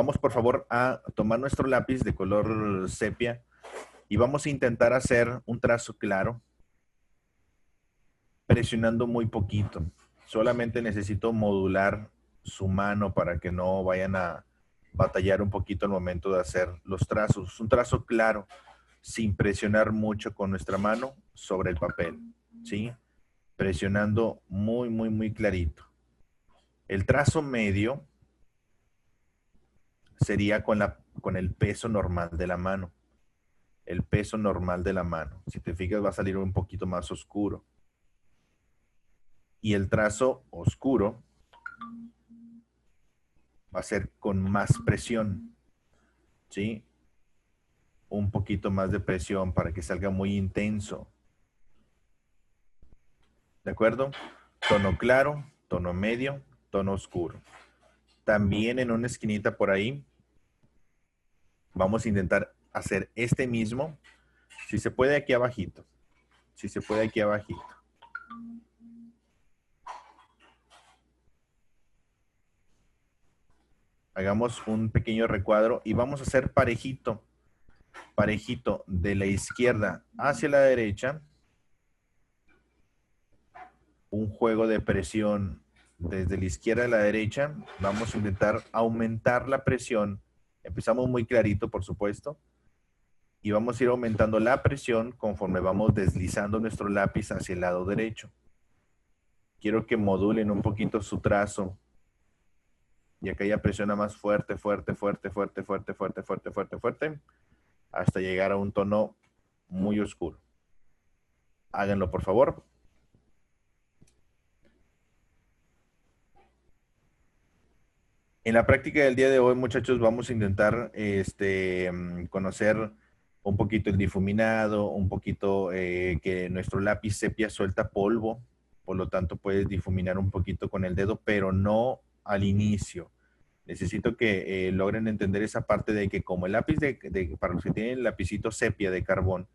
Vamos por favor a tomar nuestro lápiz de color sepia y vamos a intentar hacer un trazo claro, presionando muy poquito. Solamente necesito modular su mano para que no vayan a batallar un poquito al momento de hacer los trazos. Un trazo claro, sin presionar mucho con nuestra mano sobre el papel, ¿sí? Presionando muy clarito. El trazo medio sería con el peso normal de la mano. El peso normal de la mano. Si te fijas, va a salir un poquito más oscuro. Y el trazo oscuro va a ser con más presión, ¿sí? Un poquito más de presión para que salga muy intenso. ¿De acuerdo? Tono claro, tono medio, tono oscuro. También en una esquinita por ahí vamos a intentar hacer este mismo. Si se puede aquí abajito. Si se puede aquí abajito. Hagamos un pequeño recuadro y vamos a hacer parejito. Parejito de la izquierda hacia la derecha. Un juego de presión desde la izquierda a la derecha. Vamos a intentar aumentar la presión. Empezamos muy clarito, por supuesto. Y vamos a ir aumentando la presión conforme vamos deslizando nuestro lápiz hacia el lado derecho. Quiero que modulen un poquito su trazo. Y acá ya presiona más fuerte, fuerte, fuerte, fuerte, fuerte, fuerte, fuerte, fuerte, fuerte. Hasta llegar a un tono muy oscuro. Háganlo, por favor. En la práctica del día de hoy, muchachos, vamos a intentar conocer un poquito el difuminado, un poquito que nuestro lápiz sepia suelta polvo, por lo tanto puedes difuminar un poquito con el dedo, pero no al inicio. Necesito que logren entender esa parte de que como el lápiz, para los que tienen el lapicito sepia de carbón,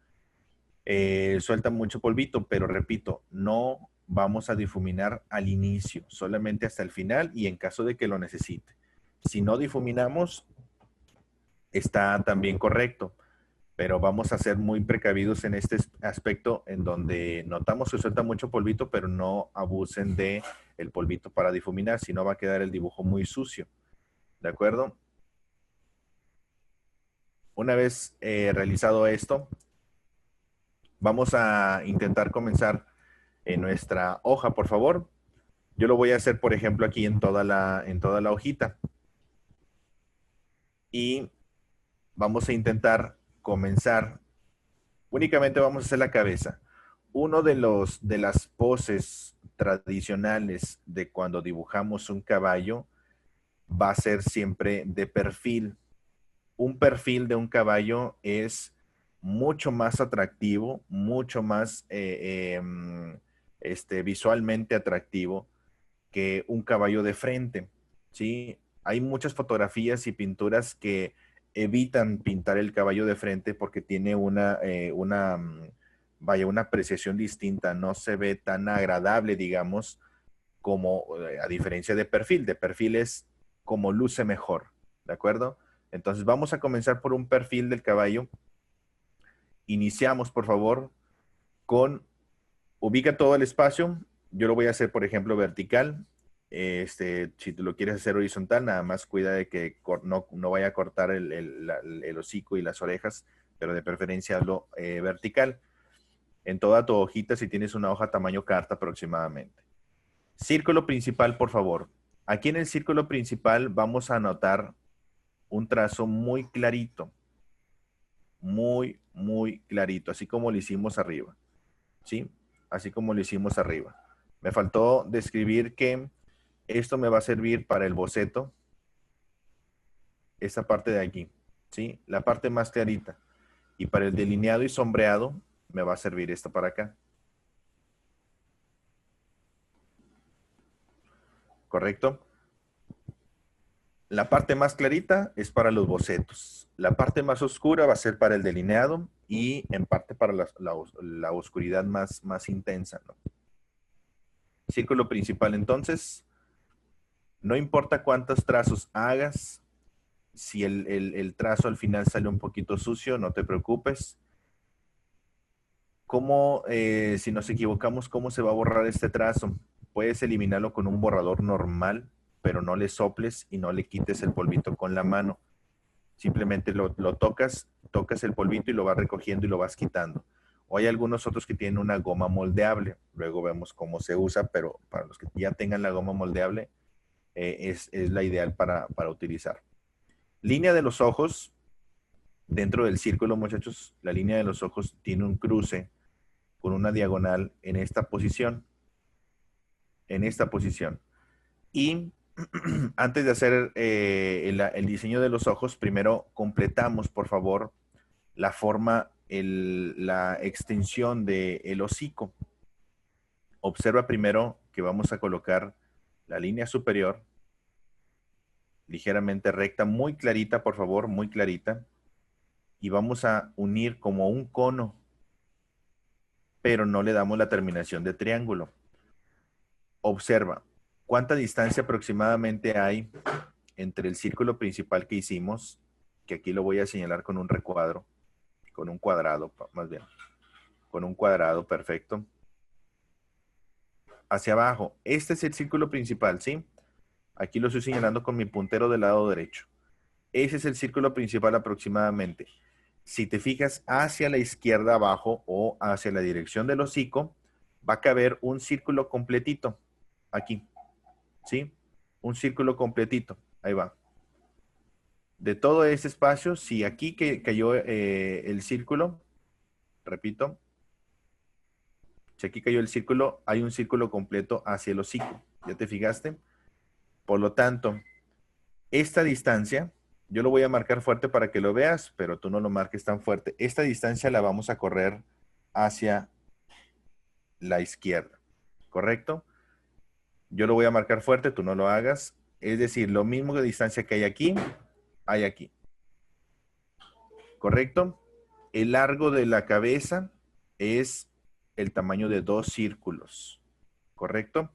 suelta mucho polvito, pero repito, no vamos a difuminar al inicio, solamente hasta el final y en caso de que lo necesite. Si no difuminamos, está también correcto, pero vamos a ser muy precavidos en este aspecto en donde notamos que suelta mucho polvito, pero no abusen de el polvito para difuminar, si no va a quedar el dibujo muy sucio. ¿De acuerdo? Una vez realizado esto, vamos a intentar comenzar en nuestra hoja, por favor. Yo lo voy a hacer, por ejemplo, aquí en toda la hojita. Y vamos a intentar comenzar. Únicamente vamos a hacer la cabeza. Uno de las poses tradicionales de cuando dibujamos un caballo va a ser siempre de perfil. Un perfil de un caballo es mucho más atractivo, mucho más visualmente atractivo que un caballo de frente, ¿sí? Hay muchas fotografías y pinturas que evitan pintar el caballo de frente porque tiene una apreciación distinta, no se ve tan agradable, digamos, como a diferencia de perfil. De perfil es como luce mejor, ¿de acuerdo? Entonces vamos a comenzar por un perfil del caballo. Iniciamos, por favor, ubica todo el espacio. Yo lo voy a hacer, por ejemplo, vertical. Si tú lo quieres hacer horizontal, nada más cuida de que no vaya a cortar el hocico y las orejas, pero de preferencia hazlo vertical. En toda tu hojita, si tienes una hoja tamaño carta aproximadamente. Círculo principal, por favor. Aquí en el círculo principal vamos a anotar un trazo muy clarito. Muy clarito, así como lo hicimos arriba. ¿Sí? Así como lo hicimos arriba. Me faltó describir que esto me va a servir para el boceto. Esta parte de aquí, ¿sí? La parte más clarita. Y para el delineado y sombreado me va a servir esta para acá. ¿Correcto? La parte más clarita es para los bocetos. La parte más oscura va a ser para el delineado y en parte para la oscuridad más intensa, ¿no? Círculo principal entonces. No importa cuántos trazos hagas, Si el trazo al final sale un poquito sucio, no te preocupes. ¿Cómo, si nos equivocamos, cómo se va a borrar este trazo? Puedes eliminarlo con un borrador normal, pero no le soples y no le quites el polvito con la mano. Simplemente lo tocas, tocas el polvito y lo vas recogiendo y lo vas quitando. O hay algunos otros que tienen una goma moldeable. Luego vemos cómo se usa, pero para los que ya tengan la goma moldeable, es la ideal para utilizar. Línea de los ojos. Dentro del círculo, muchachos, la línea de los ojos tiene un cruce con una diagonal en esta posición. En esta posición. Y antes de hacer el diseño de los ojos, primero completamos, por favor, la forma, la extensión del hocico. Observa primero que vamos a colocar la línea superior ligeramente recta, muy clarita, por favor, muy clarita. Y vamos a unir como un cono, pero no le damos la terminación de triángulo. Observa, ¿cuánta distancia aproximadamente hay entre el círculo principal que hicimos, que aquí lo voy a señalar con un recuadro, con un cuadrado, más bien, con un cuadrado, perfecto, hacia abajo? Este es el círculo principal, ¿sí? Aquí lo estoy señalando con mi puntero del lado derecho. Ese es el círculo principal aproximadamente. Si te fijas hacia la izquierda abajo o hacia la dirección del hocico, va a caber un círculo completito, aquí, ¿sí? Un círculo completito, ahí va. De todo ese espacio, si aquí que cayó el círculo, repito, si aquí cayó el círculo, hay un círculo completo hacia el hocico. ¿Ya te fijaste? Por lo tanto, esta distancia, yo lo voy a marcar fuerte para que lo veas, pero tú no lo marques tan fuerte. Esta distancia la vamos a correr hacia la izquierda, ¿correcto? Yo lo voy a marcar fuerte, tú no lo hagas. Es decir, lo mismo de distancia que hay aquí. ¿Correcto? El largo de la cabeza es el tamaño de 2 círculos. ¿Correcto?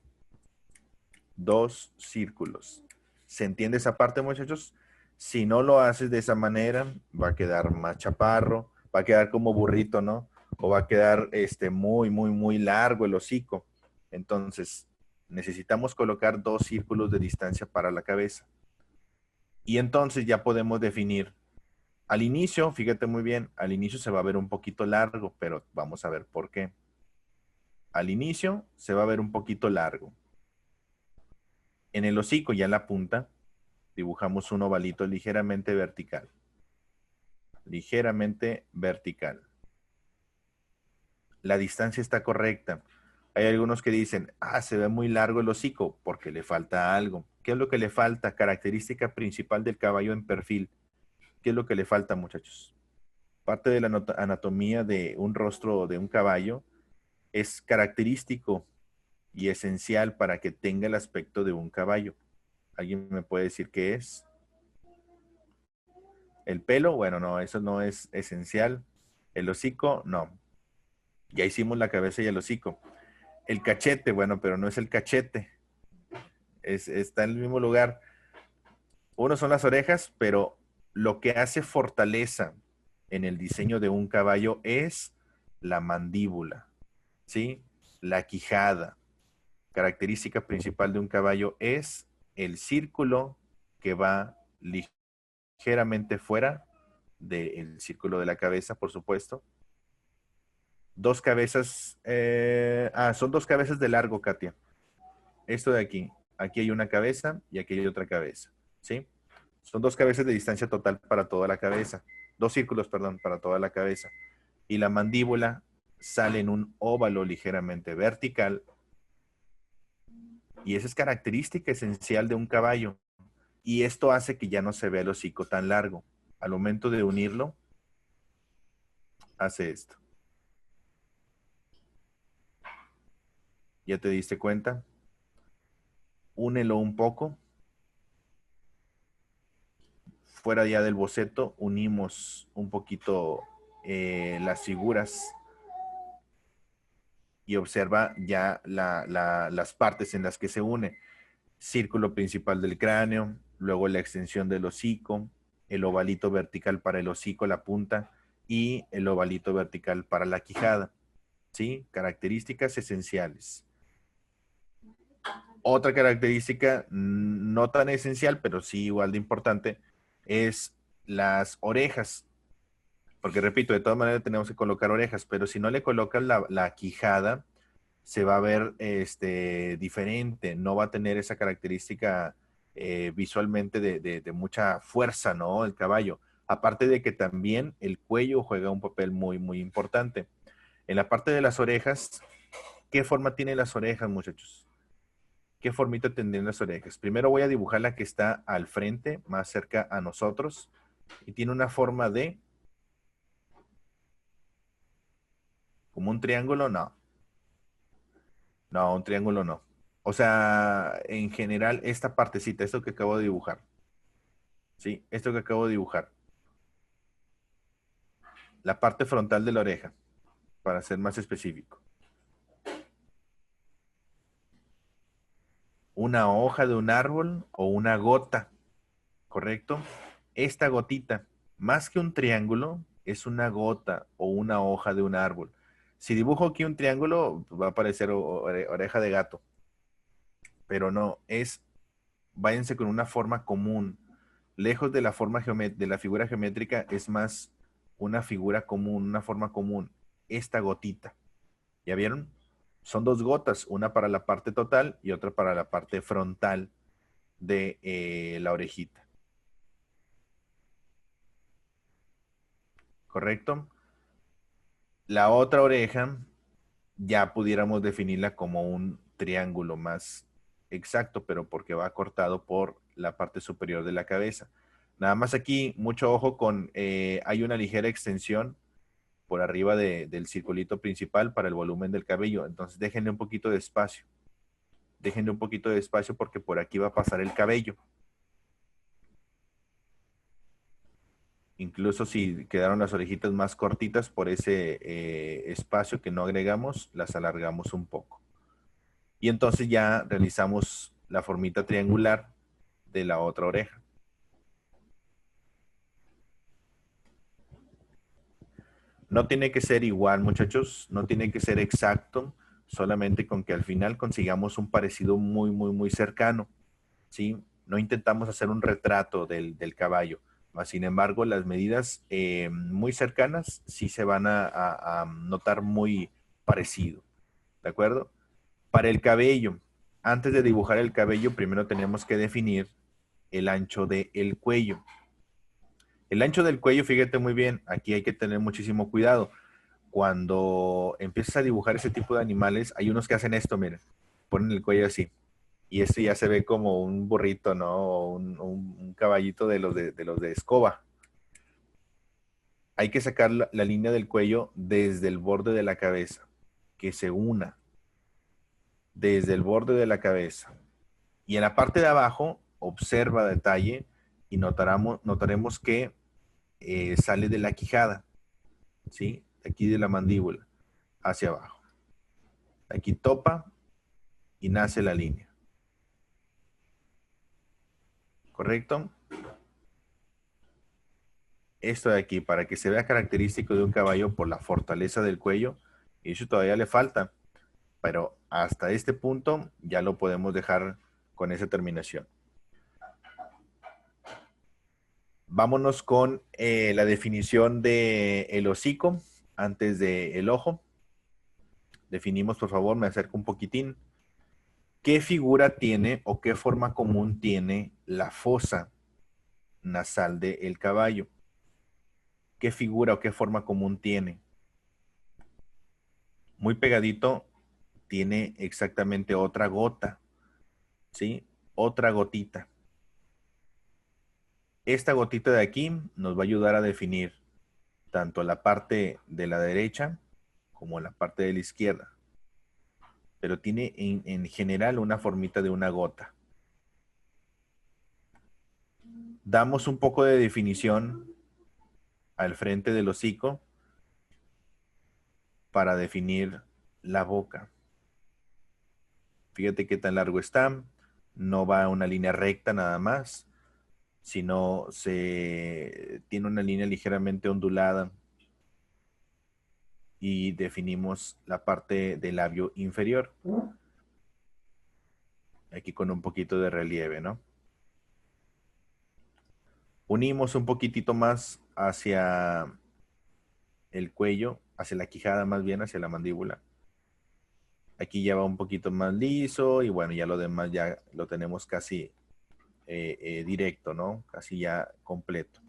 2 círculos. ¿Se entiende esa parte, muchachos? Si no lo haces de esa manera, va a quedar más chaparro, va a quedar como burrito, ¿no? O va a quedar muy, muy, muy largo el hocico. Entonces, necesitamos colocar 2 círculos de distancia para la cabeza. Y entonces ya podemos definir. Al inicio, fíjate muy bien, al inicio se va a ver un poquito largo, pero vamos a ver por qué. Al inicio se va a ver un poquito largo. En el hocico, ya en la punta, dibujamos un ovalito ligeramente vertical. Ligeramente vertical. La distancia está correcta. Hay algunos que dicen, se ve muy largo el hocico porque le falta algo. ¿Qué es lo que le falta? Característica principal del caballo en perfil. ¿Qué es lo que le falta, muchachos? Parte de la anatomía de un rostro de un caballo es característico y esencial para que tenga el aspecto de un caballo. ¿Alguien me puede decir qué es? ¿El pelo? Bueno, no, eso no es esencial. ¿El hocico? No. Ya hicimos la cabeza y el hocico. El cachete, bueno, pero no es el cachete. Está en el mismo lugar. Uno son las orejas, pero lo que hace fortaleza en el diseño de un caballo es la mandíbula, ¿sí? La quijada. Característica principal de un caballo es el círculo que va ligeramente fuera del círculo de la cabeza, por supuesto. Dos cabezas, son 2 cabezas de largo, Katia. Esto de aquí, aquí hay una cabeza y aquí hay otra cabeza, ¿sí? Son 2 cabezas de distancia total para toda la cabeza. 2 círculos, perdón, para toda la cabeza. Y la mandíbula sale en un óvalo ligeramente vertical. Y esa es característica esencial de un caballo. Y esto hace que ya no se vea el hocico tan largo. Al momento de unirlo, hace esto. ¿Ya te diste cuenta? Únelo un poco. Fuera ya del boceto, unimos un poquito las figuras y observa ya las partes en las que se une. Círculo principal del cráneo, luego la extensión del hocico, el ovalito vertical para el hocico, la punta, y el ovalito vertical para la quijada. ¿Sí? Características esenciales. Otra característica no tan esencial, pero sí igual de importante, es las orejas. Porque repito, de todas maneras tenemos que colocar orejas, pero si no le colocas la quijada, se va a ver diferente, no va a tener esa característica visualmente de mucha fuerza, ¿no? El caballo. Aparte de que también el cuello juega un papel muy, muy importante. En la parte de las orejas, ¿qué forma tienen las orejas, muchachos? ¿Qué formita tendrían las orejas? Primero voy a dibujar la que está al frente, más cerca a nosotros, y tiene una forma de, como un triángulo, no. No, un triángulo no. O sea, en general, esta partecita, esto que acabo de dibujar, ¿sí? Esto que acabo de dibujar, la parte frontal de la oreja, para ser más específico. Una hoja de un árbol o una gota, ¿correcto? Esta gotita, más que un triángulo, es una gota o una hoja de un árbol. Si dibujo aquí un triángulo, va a parecer oreja de gato, pero no, váyanse con una forma común. Lejos de la forma de la figura geométrica, es más una figura común, una forma común. Esta gotita. ¿Ya vieron? Son dos gotas, una para la parte total y otra para la parte frontal de la orejita. ¿Correcto? La otra oreja ya pudiéramos definirla como un triángulo más exacto, pero porque va cortado por la parte superior de la cabeza. Nada más aquí, mucho ojo con, hay una ligera extensión por arriba del circulito principal para el volumen del cabello. Entonces déjenle un poquito de espacio. Déjenle un poquito de espacio porque por aquí va a pasar el cabello. Incluso si quedaron las orejitas más cortitas por ese espacio que no agregamos, las alargamos un poco. Y entonces ya realizamos la formita triangular de la otra oreja. No tiene que ser igual, muchachos, no tiene que ser exacto, solamente con que al final consigamos un parecido muy, muy, muy cercano, ¿sí? No intentamos hacer un retrato del caballo, mas sin embargo las medidas muy cercanas sí se van a notar muy parecido, ¿de acuerdo? Para el cabello, antes de dibujar el cabello, primero tenemos que definir el ancho del cuello. El ancho del cuello, fíjate muy bien, aquí hay que tener muchísimo cuidado. Cuando empiezas a dibujar ese tipo de animales, hay unos que hacen esto, miren, ponen el cuello así. Y esto ya se ve como un burrito, ¿no? O un caballito de los de escoba. Hay que sacar la línea del cuello desde el borde de la cabeza, que se una desde el borde de la cabeza. Y en la parte de abajo, observa detalle y notaremos que sale de la quijada, ¿sí? Aquí de la mandíbula, hacia abajo. Aquí topa y nace la línea. ¿Correcto? Esto de aquí, para que se vea característico de un caballo por la fortaleza del cuello, y eso todavía le falta, pero hasta este punto ya lo podemos dejar con esa terminación. Vámonos con la definición del hocico antes del ojo. Definimos, por favor, me acerco un poquitín. ¿Qué figura tiene o qué forma común tiene la fosa nasal del caballo? ¿Qué figura o qué forma común tiene? Muy pegadito tiene exactamente otra gota, ¿sí? Otra gotita. Esta gotita de aquí nos va a ayudar a definir tanto la parte de la derecha como la parte de la izquierda. Pero tiene en general una formita de una gota. Damos un poco de definición al frente del hocico para definir la boca. Fíjate qué tan largo está. No va a una línea recta nada más. sino se tiene una línea ligeramente ondulada y definimos la parte del labio inferior. Aquí con un poquito de relieve, ¿no? Unimos un poquitito más hacia el cuello, hacia la quijada más bien, hacia la mandíbula. Aquí ya va un poquito más liso y bueno, ya lo demás ya lo tenemos casi directo, ¿no? Casi ya completo.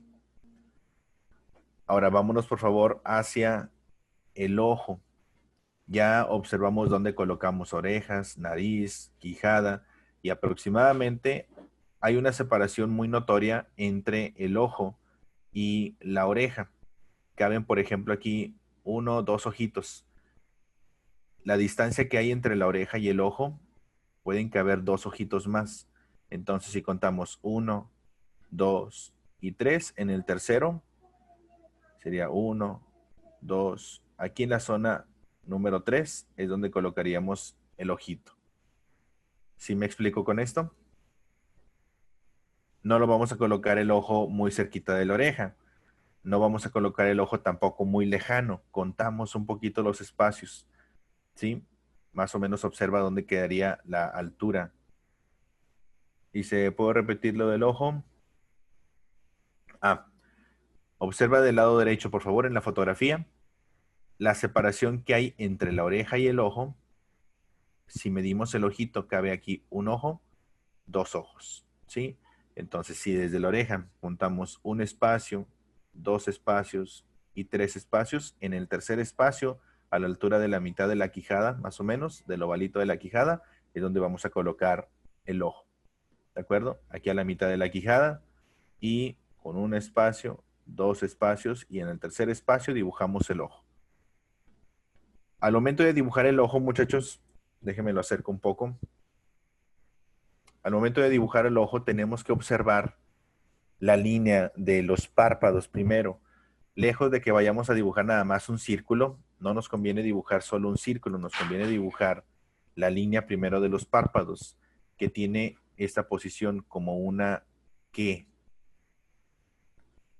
Ahora vámonos por favor hacia el ojo. Ya observamos dónde colocamos orejas, nariz, quijada y aproximadamente hay una separación muy notoria entre el ojo y la oreja. Caben, por ejemplo, aquí 1, 2 ojitos. La distancia que hay entre la oreja y el ojo, pueden caber 2 ojitos más. Entonces, si contamos 1, 2 y 3, en el tercero sería 1, 2. Aquí en la zona número 3 es donde colocaríamos el ojito. ¿Sí me explico con esto? No lo vamos a colocar el ojo muy cerquita de la oreja. No vamos a colocar el ojo tampoco muy lejano. Contamos un poquito los espacios, ¿sí? Más o menos observa dónde quedaría la altura. ¿Y se puede repetir lo del ojo? Ah, observa del lado derecho, por favor, en la fotografía, la separación que hay entre la oreja y el ojo. Si medimos el ojito, cabe aquí un ojo, 2 ojos, ¿sí? Entonces, si desde la oreja juntamos un espacio, 2 espacios y 3 espacios, en el tercer espacio, a la altura de la mitad de la quijada, más o menos, del ovalito de la quijada, es donde vamos a colocar el ojo, ¿de acuerdo? Aquí a la mitad de la quijada y con un espacio, 2 espacios y en el tercer espacio dibujamos el ojo. Al momento de dibujar el ojo, muchachos, déjenme lo acerco un poco. Al momento de dibujar el ojo tenemos que observar la línea de los párpados primero. Lejos de que vayamos a dibujar nada más un círculo, no nos conviene dibujar solo un círculo, nos conviene dibujar la línea primero de los párpados, que tiene esta posición como una que.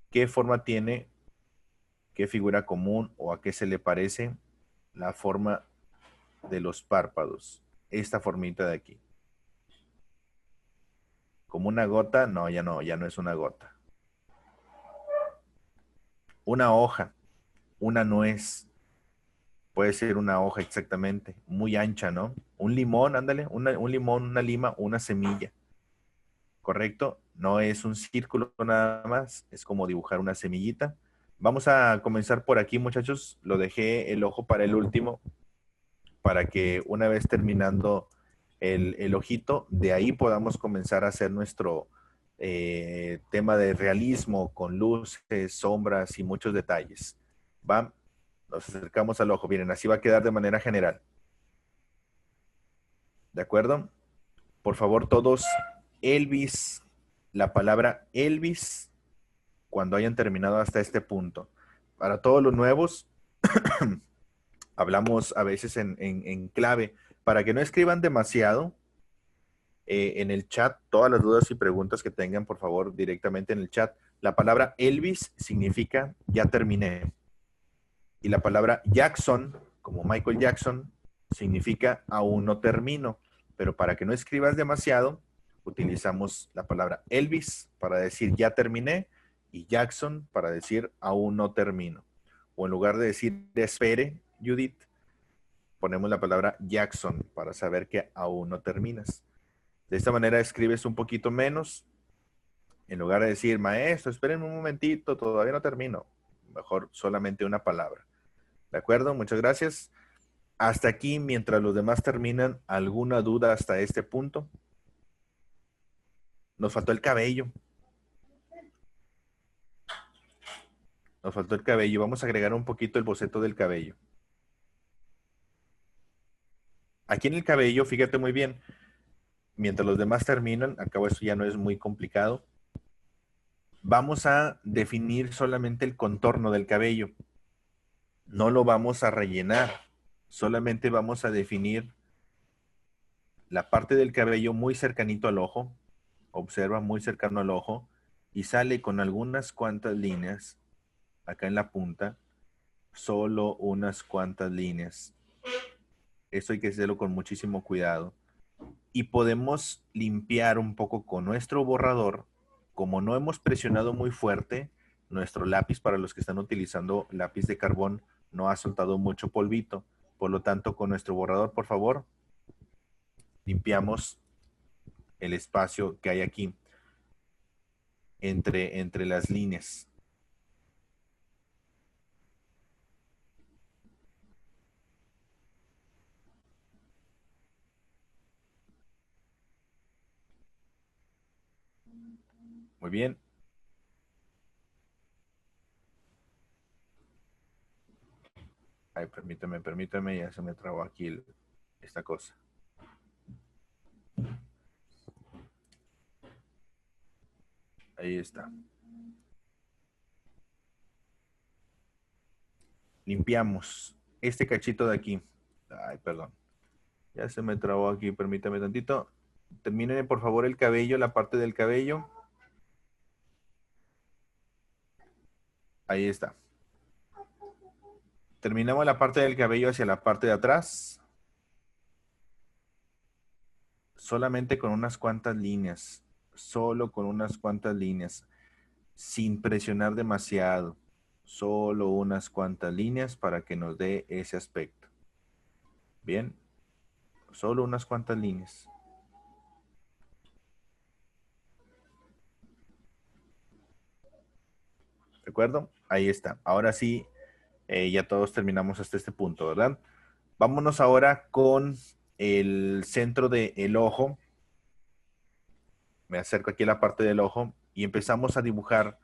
¿Qué forma tiene? ¿Qué figura común o a qué se le parece la forma de los párpados? Esta formita de aquí. ¿Como una gota? No, ya no es una gota. Una hoja, una nuez. Puede ser una hoja exactamente, muy ancha, ¿no? Un limón, ándale, un limón, una lima, una semilla. ¿Correcto? No es un círculo nada más, es como dibujar una semillita. Vamos a comenzar por aquí, muchachos. Lo dejé el ojo para el último, para que una vez terminando el ojito, de ahí podamos comenzar a hacer nuestro tema de realismo con luces, sombras y muchos detalles. ¿Va? Nos acercamos al ojo. Miren, así va a quedar de manera general. ¿De acuerdo? Por favor, todos, Elvis, la palabra Elvis, cuando hayan terminado hasta este punto. Para todos los nuevos, hablamos a veces en clave, para que no escriban demasiado en el chat, todas las dudas y preguntas que tengan, por favor, directamente en el chat. La palabra Elvis significa ya terminé. Y la palabra Jackson, como Michael Jackson, significa aún no termino. Pero para que no escribas demasiado, utilizamos la palabra Elvis para decir ya terminé y Jackson para decir aún no termino. O en lugar de decir espere, Judith, ponemos la palabra Jackson para saber que aún no terminas. De esta manera escribes un poquito menos. En lugar de decir, maestro, esperen un momentito, todavía no termino. Mejor solamente una palabra. ¿De acuerdo? Muchas gracias. Hasta aquí, mientras los demás terminan, ¿alguna duda hasta este punto? Nos faltó el cabello. Nos faltó el cabello. Vamos a agregar un poquito el boceto del cabello. Aquí en el cabello, fíjate muy bien, mientras los demás terminan, acabo esto ya no es muy complicado, vamos a definir solamente el contorno del cabello. No lo vamos a rellenar, solamente vamos a definir la parte del cabello muy cercanito al ojo. Observa, muy cercano al ojo. y sale con algunas cuantas líneas acá en la punta, solo unas cuantas líneas. Esto hay que hacerlo con muchísimo cuidado. Y podemos limpiar un poco con nuestro borrador. Como no hemos presionado muy fuerte, nuestro lápiz, para los que están utilizando lápiz de carbón, no ha soltado mucho polvito. Por lo tanto, con nuestro borrador, por favor, limpiamos el espacio que hay aquí entre las líneas. Muy bien. Ay, permítame, ya se me trabó aquí esta cosa. Ahí está. Limpiamos este cachito de aquí. Ay, perdón. Ya se me trabó aquí, permítame tantito. Terminen por favor el cabello, la parte del cabello. Ahí está. Terminamos la parte del cabello hacia la parte de atrás. Solamente con unas cuantas líneas. Solo con unas cuantas líneas. Sin presionar demasiado. Solo unas cuantas líneas para que nos dé ese aspecto. Bien. Solo unas cuantas líneas. ¿De acuerdo? Ahí está. Ahora sí, ya todos terminamos hasta este punto, ¿verdad? Vámonos ahora con el centro del ojo. Me acerco aquí a la parte del ojo y empezamos a dibujar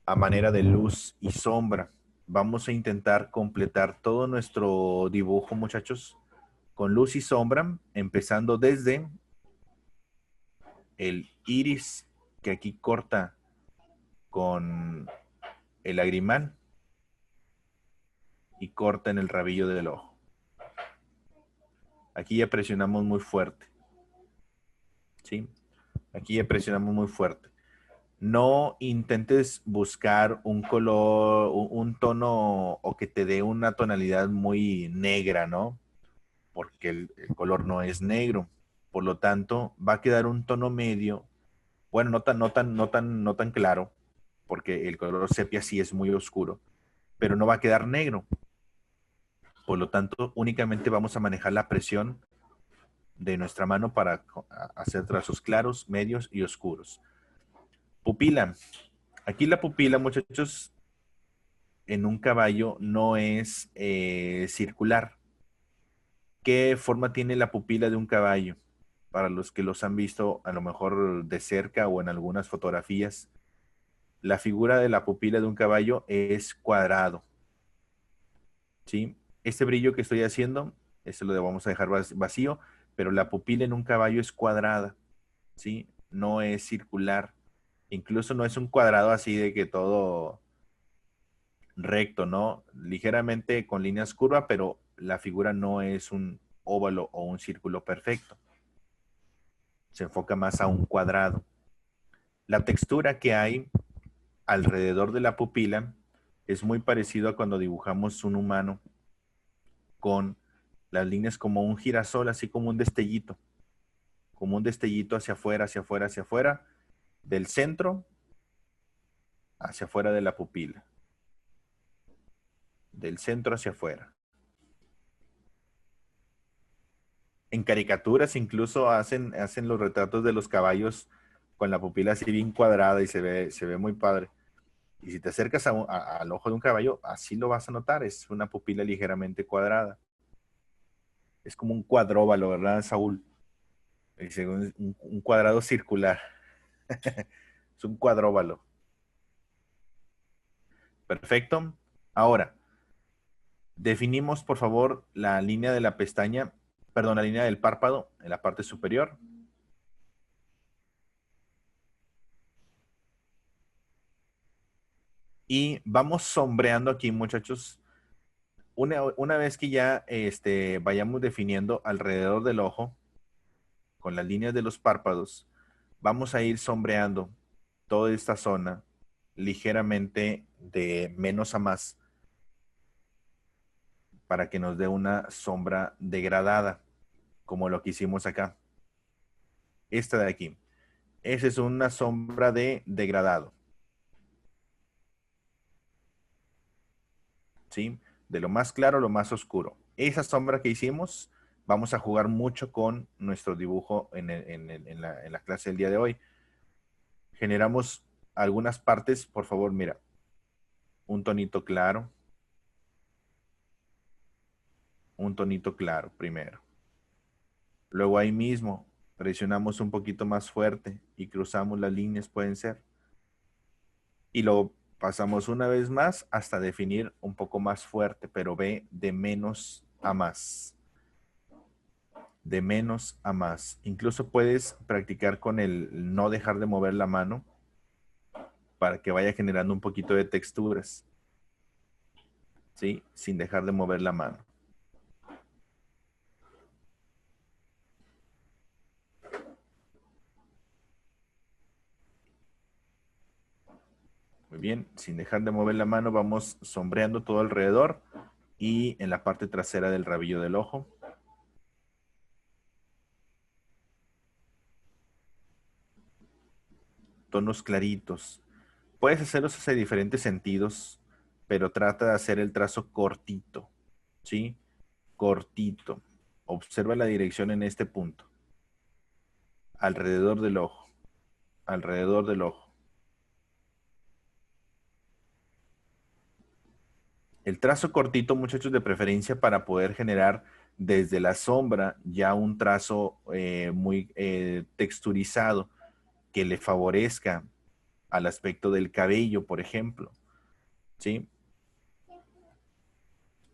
a manera de luz y sombra. Vamos a intentar completar todo nuestro dibujo, muchachos, con luz y sombra, empezando desde el iris que aquí corta con el lagrimal y corta en el rabillo del ojo. Aquí ya presionamos muy fuerte. ¿Sí? Aquí ya presionamos muy fuerte. No intentes buscar un color, un tono o que te dé una tonalidad muy negra, ¿no? Porque el color no es negro. Por lo tanto, va a quedar un tono medio. Bueno, no tan claro, porque el color sepia sí es muy oscuro, pero no va a quedar negro. Por lo tanto, únicamente vamos a manejar la presión de nuestra mano para hacer trazos claros, medios y oscuros. Pupila. Aquí la pupila, muchachos, en un caballo no es circular. ¿Qué forma tiene la pupila de un caballo? Para los que los han visto a lo mejor de cerca o en algunas fotografías, la figura de la pupila de un caballo es cuadrado. ¿Sí? Este brillo que estoy haciendo, este lo vamos a dejar vacío, pero la pupila en un caballo es cuadrada. ¿Sí? No es circular. Incluso no es un cuadrado así de que todo recto, ¿no? Ligeramente con líneas curvas, pero la figura no es un óvalo o un círculo perfecto. Se enfoca más a un cuadrado. La textura que hay alrededor de la pupila es muy parecido a cuando dibujamos un humano con las líneas como un girasol, así como un destellito hacia afuera, hacia afuera, hacia afuera, del centro hacia afuera de la pupila, del centro hacia afuera. En caricaturas incluso hacen los retratos de los caballos con la pupila así bien cuadrada y se ve muy padre. Y si te acercas al ojo de un caballo, así lo vas a notar, es una pupila ligeramente cuadrada. Es como un cuadróbalo, ¿verdad, Saúl? Dice un cuadrado circular. Es un cuadróbalo. Perfecto. Ahora, definimos, por favor, la línea de la pestaña, perdón, la línea del párpado en la parte superior. Y vamos sombreando aquí, muchachos. Una vez que ya vayamos definiendo alrededor del ojo, con las líneas de los párpados, vamos a ir sombreando toda esta zona ligeramente de menos a más para que nos dé una sombra degradada, como lo que hicimos acá. Esta de aquí. Esa es una sombra de degradado. ¿Sí? De lo más claro a lo más oscuro. Esa sombra que hicimos, vamos a jugar mucho con nuestro dibujo en la clase del día de hoy. Generamos algunas partes, por favor, mira. Un tonito claro. Un tonito claro primero. Luego ahí mismo presionamos un poquito más fuerte y cruzamos las líneas, pueden ser. Y lo pasamos una vez más hasta definir un poco más fuerte, pero ve de menos a más. De menos a más. Incluso puedes practicar con el no dejar de mover la mano para que vaya generando un poquito de texturas, ¿sí? Sin dejar de mover la mano. Muy bien, sin dejar de mover la mano vamos sombreando todo alrededor y en la parte trasera del rabillo del ojo. Tonos claritos. Puedes hacerlos hacia diferentes sentidos, pero trata de hacer el trazo cortito, ¿sí? Cortito. Observa la dirección en este punto. Alrededor del ojo. Alrededor del ojo. El trazo cortito, muchachos, de preferencia para poder generar desde la sombra ya un trazo muy texturizado que le favorezca al aspecto del cabello, por ejemplo, ¿sí?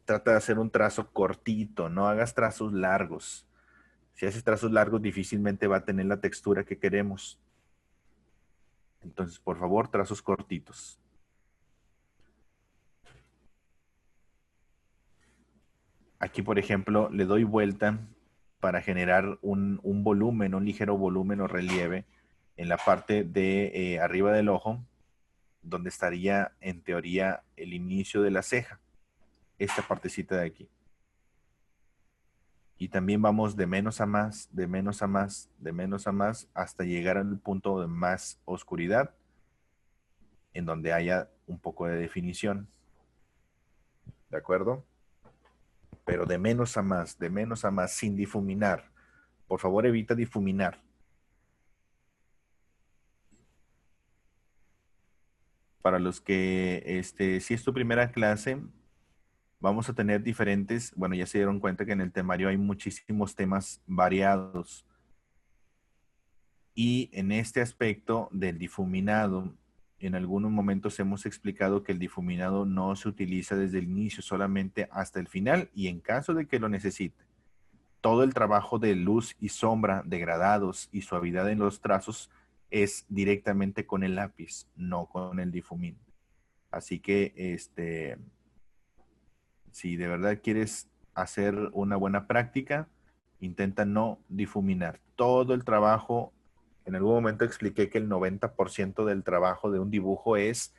Trata de hacer un trazo cortito, no hagas trazos largos. Si haces trazos largos, difícilmente va a tener la textura que queremos. Entonces, por favor, trazos cortitos. Aquí, por ejemplo, le doy vuelta para generar un volumen, un ligero volumen o relieve en la parte de arriba del ojo, donde estaría en teoría el inicio de la ceja, esta partecita de aquí. Y también vamos de menos a más, de menos a más, de menos a más, hasta llegar al punto de más oscuridad, en donde haya un poco de definición. ¿De acuerdo? Pero de menos a más, sin difuminar. Por favor, evita difuminar. Para los que, si es tu primera clase, vamos a tener diferentes, bueno, ya se dieron cuenta que en el temario hay muchísimos temas variados. Y en este aspecto del difuminado, en algunos momentos hemos explicado que el difuminado no se utiliza desde el inicio, solamente hasta el final y en caso de que lo necesite. Todo el trabajo de luz y sombra, degradados y suavidad en los trazos es directamente con el lápiz, no con el difumín. Así que, si de verdad quieres hacer una buena práctica, intenta no difuminar. Todo el trabajo, en algún momento expliqué que el 90% del trabajo de un dibujo es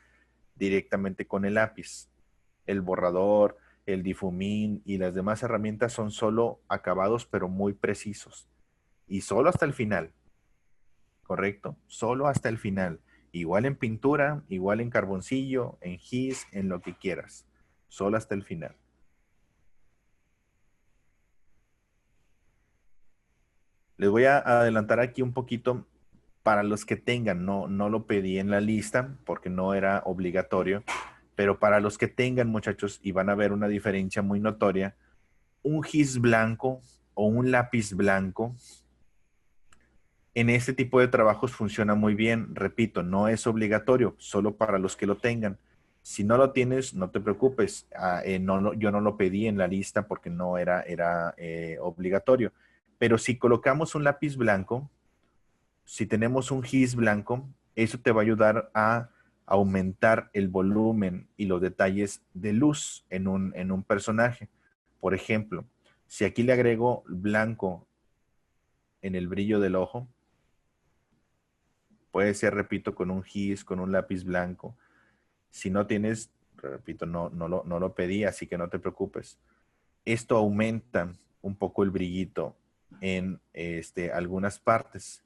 directamente con el lápiz. El borrador, el difumín y las demás herramientas son solo acabados, pero muy precisos. Y solo hasta el final, ¿correcto? Solo hasta el final. Igual en pintura, igual en carboncillo, en gis, en lo que quieras. Solo hasta el final. Les voy a adelantar aquí un poquito para los que tengan, no lo pedí en la lista porque no era obligatorio, pero para los que tengan, muchachos, y van a ver una diferencia muy notoria, un gis blanco o un lápiz blanco en este tipo de trabajos funciona muy bien. Repito, no es obligatorio, solo para los que lo tengan. Si no lo tienes, no te preocupes. Yo no lo pedí en la lista porque no era obligatorio. Pero si colocamos un lápiz blanco, si tenemos un gis blanco, eso te va a ayudar a aumentar el volumen y los detalles de luz en un personaje. Por ejemplo, si aquí le agrego blanco en el brillo del ojo, Puede ser, repito, con un gis, con un lápiz blanco. Si no tienes, repito, no lo pedí, así que no te preocupes. Esto aumenta un poco el brillito en algunas partes.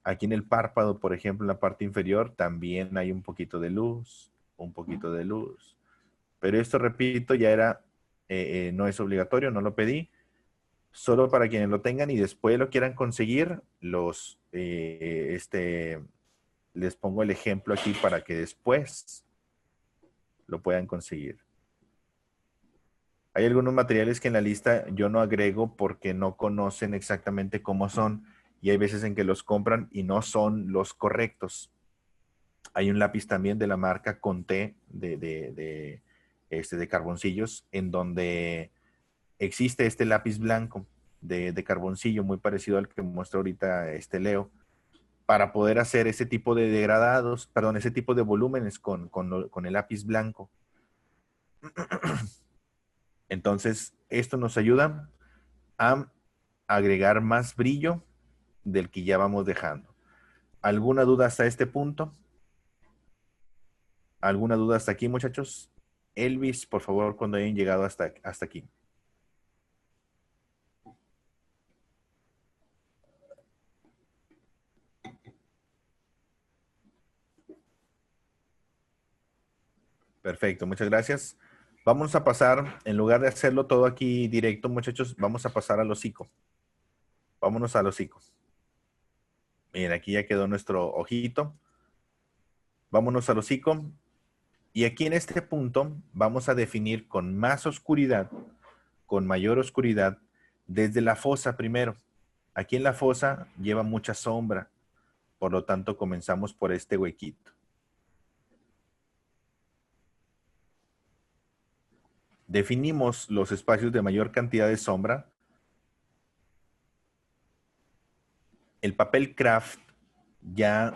Aquí en el párpado, por ejemplo, en la parte inferior, también hay un poquito de luz, un poquito de luz. Pero esto, repito, ya era, no es obligatorio, no lo pedí. Solo para quienes lo tengan y después lo quieran conseguir, les pongo el ejemplo aquí para que después lo puedan conseguir. Hay algunos materiales que en la lista yo no agrego porque no conocen exactamente cómo son y hay veces en que los compran y no son los correctos. Hay un lápiz también de la marca Conté de carboncillos en donde existe este lápiz blanco de carboncillo muy parecido al que muestra ahorita Leo para poder hacer ese tipo de degradados, perdón, ese tipo de volúmenes con el lápiz blanco. Entonces, esto nos ayuda a agregar más brillo del que ya vamos dejando. ¿Alguna duda hasta este punto? ¿Alguna duda hasta aquí, muchachos? Elvis, por favor, cuando hayan llegado hasta aquí. Perfecto, muchas gracias. Vamos a pasar, en lugar de hacerlo todo aquí directo, muchachos, vamos a pasar al hocico. Vámonos al hocico. Miren, aquí ya quedó nuestro ojito. Vámonos al hocico. Y aquí en este punto vamos a definir con más oscuridad, con mayor oscuridad, desde la fosa primero. Aquí en la fosa lleva mucha sombra, por lo tanto comenzamos por este huequito. Definimos los espacios de mayor cantidad de sombra. El papel craft ya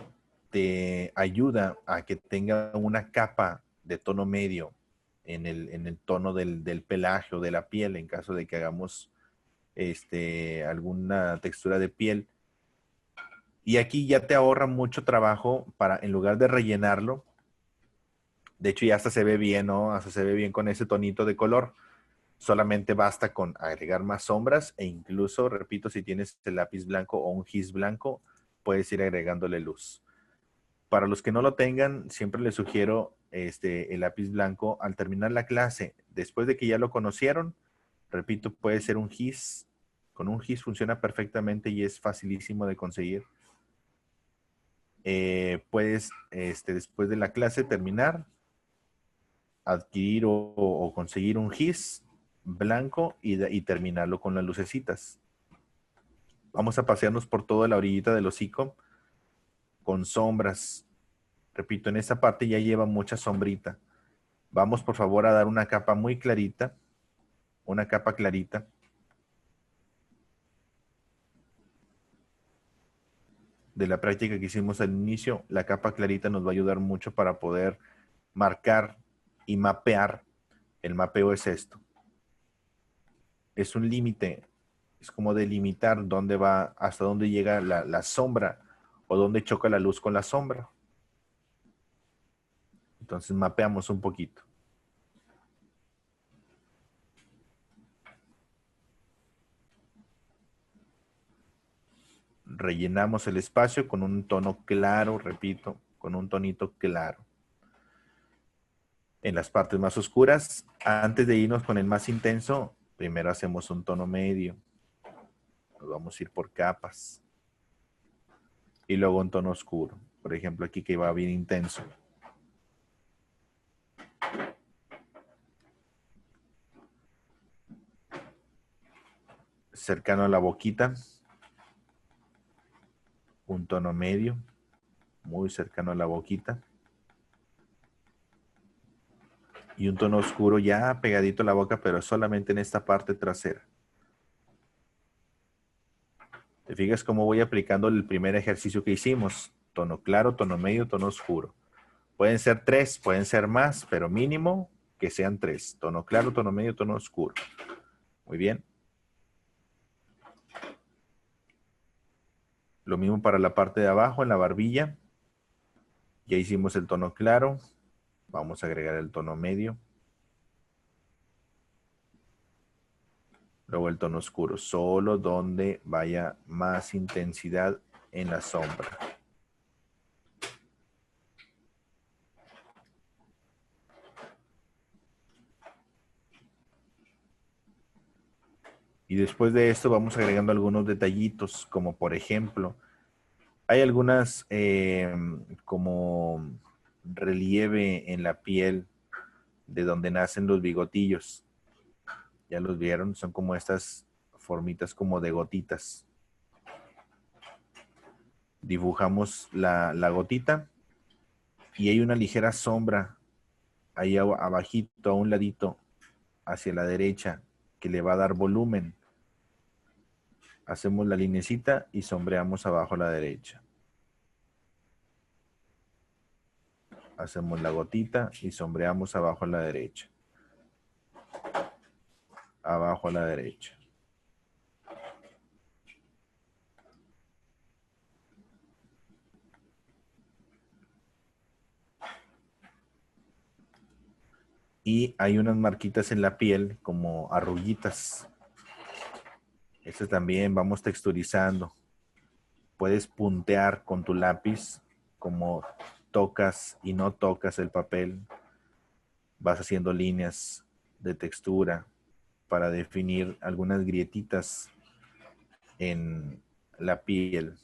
te ayuda a que tenga una capa de tono medio en el tono del pelaje o de la piel, en caso de que hagamos alguna textura de piel. Y aquí ya te ahorra mucho trabajo para, en lugar de rellenarlo, de hecho ya hasta se ve bien, ¿no? Hasta se ve bien con ese tonito de color. Solamente basta con agregar más sombras e incluso, repito, si tienes el lápiz blanco o un gis blanco, puedes ir agregándole luz. Para los que no lo tengan, siempre les sugiero el lápiz blanco al terminar la clase. Después de que ya lo conocieron, repito, puede ser un gis. Con un gis funciona perfectamente y es facilísimo de conseguir. Puedes, después de la clase, terminar, adquirir o conseguir un gis blanco y terminarlo con las lucecitas. Vamos a pasearnos por toda la orillita del hocico con sombras. Repito, en esta parte ya lleva mucha sombrita. Vamos por favor a dar una capa muy clarita, una capa clarita. De la práctica que hicimos al inicio, la capa clarita nos va a ayudar mucho para poder marcar y mapear. El mapeo es esto. Es un límite, es como delimitar dónde va, hasta dónde llega la sombra o dónde choca la luz con la sombra. Entonces mapeamos un poquito. Rellenamos el espacio con un tono claro, repito, con un tonito claro. En las partes más oscuras, antes de irnos con el más intenso, primero hacemos un tono medio. Nos vamos a ir por capas. Y luego un tono oscuro. Por ejemplo, aquí que va bien intenso. Cercano a la boquita. Un tono medio. Muy cercano a la boquita. Y un tono oscuro ya pegadito a la boca, pero solamente en esta parte trasera. ¿Te fijas cómo voy aplicando el primer ejercicio que hicimos? Tono claro, tono medio, tono oscuro. Pueden ser 3, pueden ser más, pero mínimo que sean 3. Tono claro, tono medio, tono oscuro. Muy bien. Lo mismo para la parte de abajo, en la barbilla. Ya hicimos el tono claro. Vamos a agregar el tono medio. Luego el tono oscuro, solo donde vaya más intensidad en la sombra. Y después de esto vamos agregando algunos detallitos, como por ejemplo, hay algunas como relieve en la piel de donde nacen los bigotillos. Ya los vieron, son como estas formitas como de gotitas. Dibujamos la gotita y hay una ligera sombra ahí abajito, a un ladito, hacia la derecha, que le va a dar volumen. Hacemos la linecita y sombreamos abajo a la derecha. Hacemos la gotita y sombreamos abajo a la derecha. Abajo a la derecha. Y hay unas marquitas en la piel como arruguitas. Este también vamos texturizando. Puedes puntear con tu lápiz como tocas y no tocas el papel. Vas haciendo líneas de textura para definir algunas grietitas en la piel.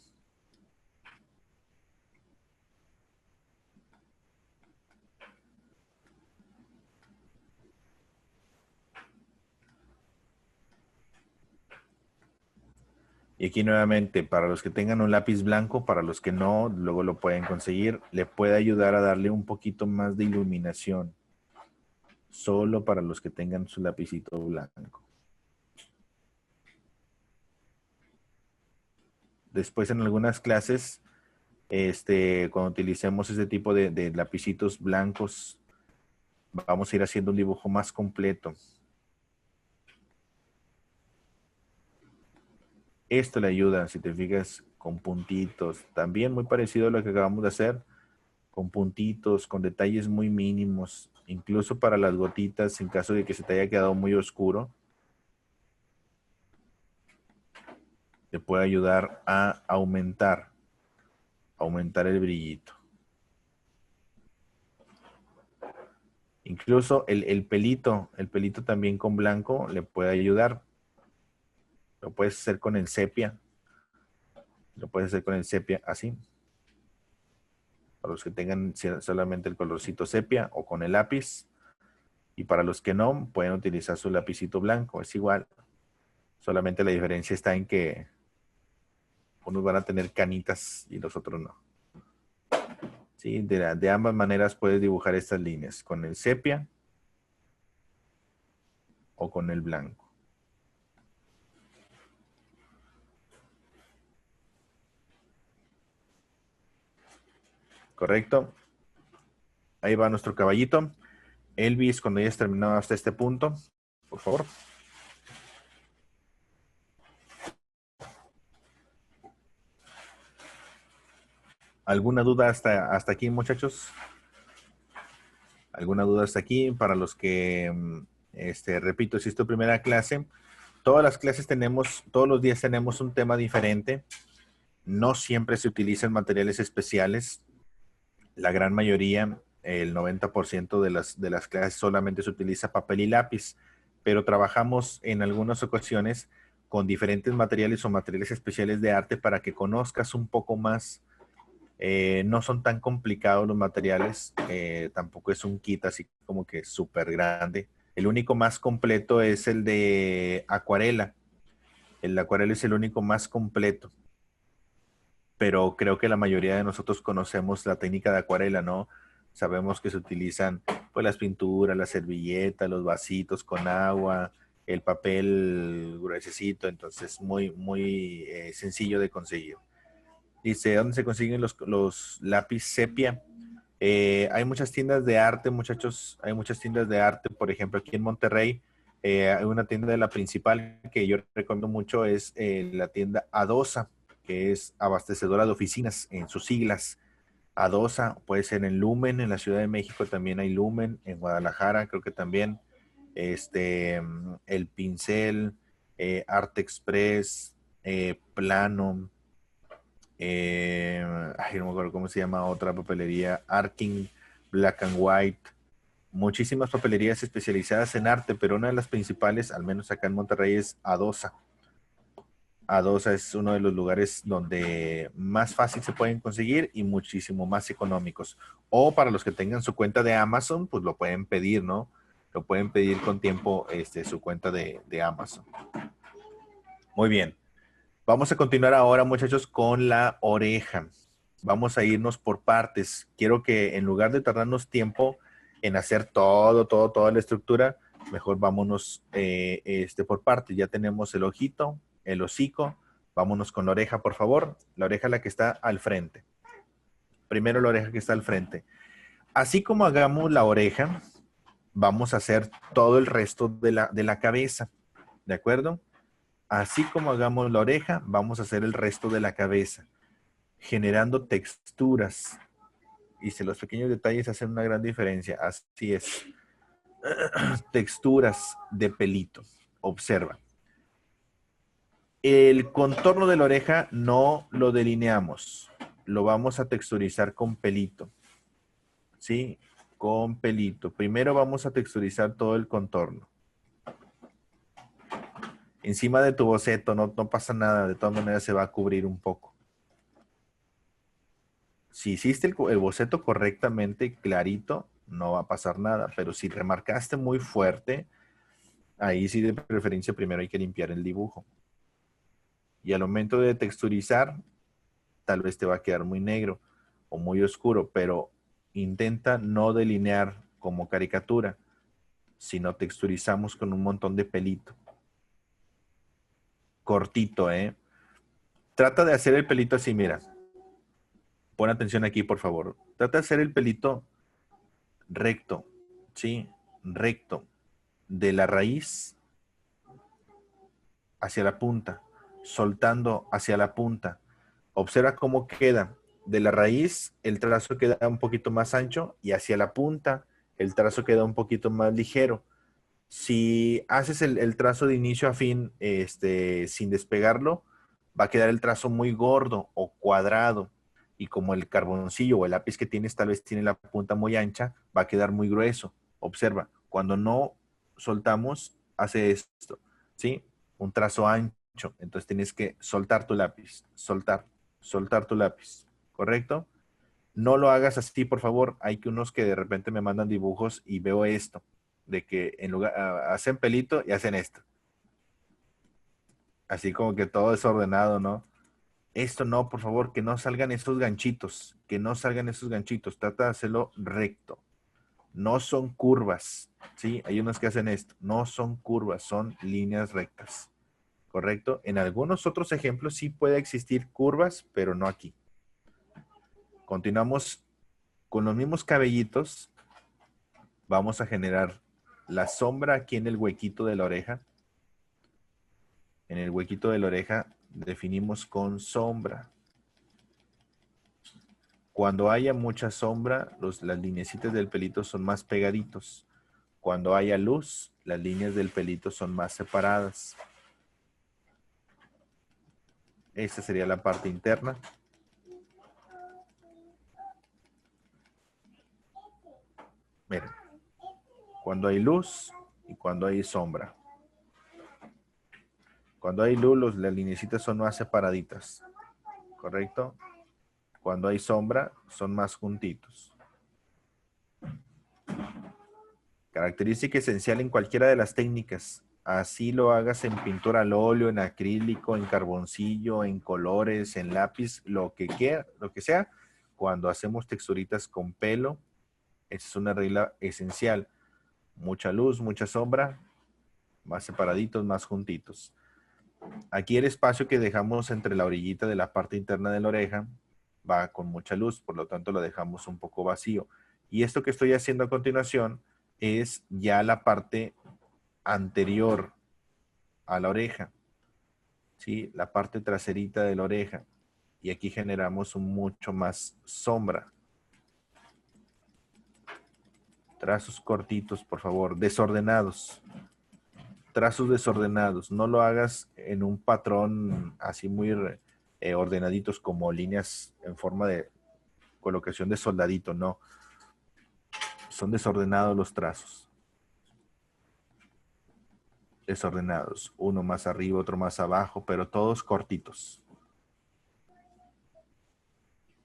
Y aquí nuevamente, para los que tengan un lápiz blanco, para los que no, luego lo pueden conseguir, le puede ayudar a darle un poquito más de iluminación. Solo para los que tengan su lapicito blanco. Después en algunas clases, cuando utilicemos ese tipo de lapicitos blancos, vamos a ir haciendo un dibujo más completo. Esto le ayuda, si te fijas, con puntitos. También muy parecido a lo que acabamos de hacer, con puntitos, con detalles muy mínimos, incluso para las gotitas, en caso de que se te haya quedado muy oscuro, te puede ayudar a aumentar el brillito. Incluso el pelito también con blanco le puede ayudar. Lo puedes hacer con el sepia. Lo puedes hacer con el sepia así. Para los que tengan solamente el colorcito sepia o con el lápiz. Y para los que no, pueden utilizar su lapicito blanco. Es igual. Solamente la diferencia está en que unos van a tener canitas y los otros no. Sí, de ambas maneras puedes dibujar estas líneas. Con el sepia o con el blanco. ¿Correcto? Ahí va nuestro caballito. Elvis, cuando hayas terminado hasta este punto, por favor. ¿Alguna duda hasta aquí, muchachos? ¿Alguna duda hasta aquí? Para los que, repito, si es tu primera clase, todas las clases tenemos, todos los días tenemos un tema diferente. No siempre se utilizan materiales especiales. La gran mayoría, el 90% de las clases solamente se utiliza papel y lápiz, pero trabajamos en algunas ocasiones con diferentes materiales o materiales especiales de arte para que conozcas un poco más. No son tan complicados los materiales, tampoco es un kit así como que súper grande. El único más completo es el de acuarela. El de acuarela es el único más completo, pero creo que la mayoría de nosotros conocemos la técnica de acuarela, ¿no? Sabemos que se utilizan pues las pinturas, las servilletas, los vasitos con agua, el papel gruesecito, entonces muy sencillo de conseguir. Dice, ¿dónde se consiguen los lápiz sepia? Hay muchas tiendas de arte, muchachos. Hay muchas tiendas de arte. Por ejemplo, aquí en Monterrey hay una tienda de la principal que yo recomiendo mucho. Es la tienda Adosa, que es abastecedora de oficinas en sus siglas. Adosa, puede ser en Lumen, en la Ciudad de México también hay Lumen, en Guadalajara creo que también, el Pincel, Art Express, Plano, ay, no me acuerdo cómo se llama otra papelería, Arking, Black and White, muchísimas papelerías especializadas en arte, pero una de las principales, al menos acá en Monterrey, es Adosa. Adosa es uno de los lugares donde más fácil se pueden conseguir y muchísimo más económicos. O para los que tengan su cuenta de Amazon, pues lo pueden pedir, ¿no? Lo pueden pedir con tiempo su cuenta de Amazon. Muy bien. Vamos a continuar ahora, muchachos, con la oreja. Vamos a irnos por partes. Quiero que en lugar de tardarnos tiempo en hacer toda la estructura, mejor vámonos por partes. Ya tenemos el ojito, el hocico. Vámonos con la oreja, por favor. La oreja la que está al frente. Primero la oreja que está al frente. Así como hagamos la oreja, vamos a hacer todo el resto de la cabeza. ¿De acuerdo? Así como hagamos la oreja, vamos a hacer el resto de la cabeza, generando texturas. Y si los pequeños detalles hacen una gran diferencia. Así es. Texturas de pelito. Observa. El contorno de la oreja no lo delineamos. Lo vamos a texturizar con pelito. ¿Sí? Con pelito. Primero vamos a texturizar todo el contorno. Encima de tu boceto no pasa nada. De todas maneras se va a cubrir un poco. Si hiciste el boceto correctamente, clarito, no va a pasar nada. Pero si remarcaste muy fuerte, ahí sí de preferencia primero hay que limpiar el dibujo. Y al momento de texturizar, tal vez te va a quedar muy negro o muy oscuro, pero intenta no delinear como caricatura, sino texturizamos con un montón de pelito. Cortito, ¿eh? Trata de hacer el pelito así, mira. Pon atención aquí, por favor. Trata de hacer el pelito recto, ¿sí? Recto. De la raíz hacia la punta, soltando hacia la punta. Observa cómo queda. De la raíz el trazo queda un poquito más ancho y hacia la punta el trazo queda un poquito más ligero. Si haces el trazo de inicio a fin sin despegarlo, va a quedar el trazo muy gordo o cuadrado. Y como el carboncillo o el lápiz que tienes tal vez tiene la punta muy ancha, va a quedar muy grueso. Observa, cuando no soltamos, hace esto, ¿sí? Un trazo ancho. Entonces tienes que soltar tu lápiz, soltar tu lápiz, ¿correcto? No lo hagas así, por favor. Hay que unos que de repente me mandan dibujos y veo esto, de que en lugar, hacen pelito y hacen esto. Así como que todo desordenado, ¿no? Esto no, por favor, que no salgan esos ganchitos, que no salgan esos ganchitos. Trata de hacerlo recto. No son curvas, ¿sí? Hay unos que hacen esto. No son curvas, son líneas rectas, ¿correcto? En algunos otros ejemplos sí puede existir curvas, pero no aquí. Continuamos con los mismos cabellitos. Vamos a generar la sombra aquí en el huequito de la oreja. En el huequito de la oreja definimos con sombra. Cuando haya mucha sombra, las lineecitas del pelito son más pegaditos. Cuando haya luz, las líneas del pelito son más separadas. Esta sería la parte interna. Miren, cuando hay luz y cuando hay sombra. Cuando hay luz, las lineecitas son más separaditas. ¿Correcto? Cuando hay sombra, son más juntitos. Característica esencial en cualquiera de las técnicas. Así lo hagas en pintura al óleo, en acrílico, en carboncillo, en colores, en lápiz, lo que sea. Cuando hacemos texturitas con pelo, esa es una regla esencial. Mucha luz, mucha sombra, más separaditos, más juntitos. Aquí el espacio que dejamos entre la orillita de la parte interna de la oreja va con mucha luz, por lo tanto lo dejamos un poco vacío. Y esto que estoy haciendo a continuación es ya la parte anterior a la oreja, ¿sí? La parte traserita de la oreja. Y aquí generamos mucho más sombra. Trazos cortitos, por favor. Desordenados. Trazos desordenados. No lo hagas en un patrón así muy ordenaditos como líneas en forma de colocación de soldadito. No. Son desordenados los trazos. Desordenados. Uno más arriba, otro más abajo, pero todos cortitos.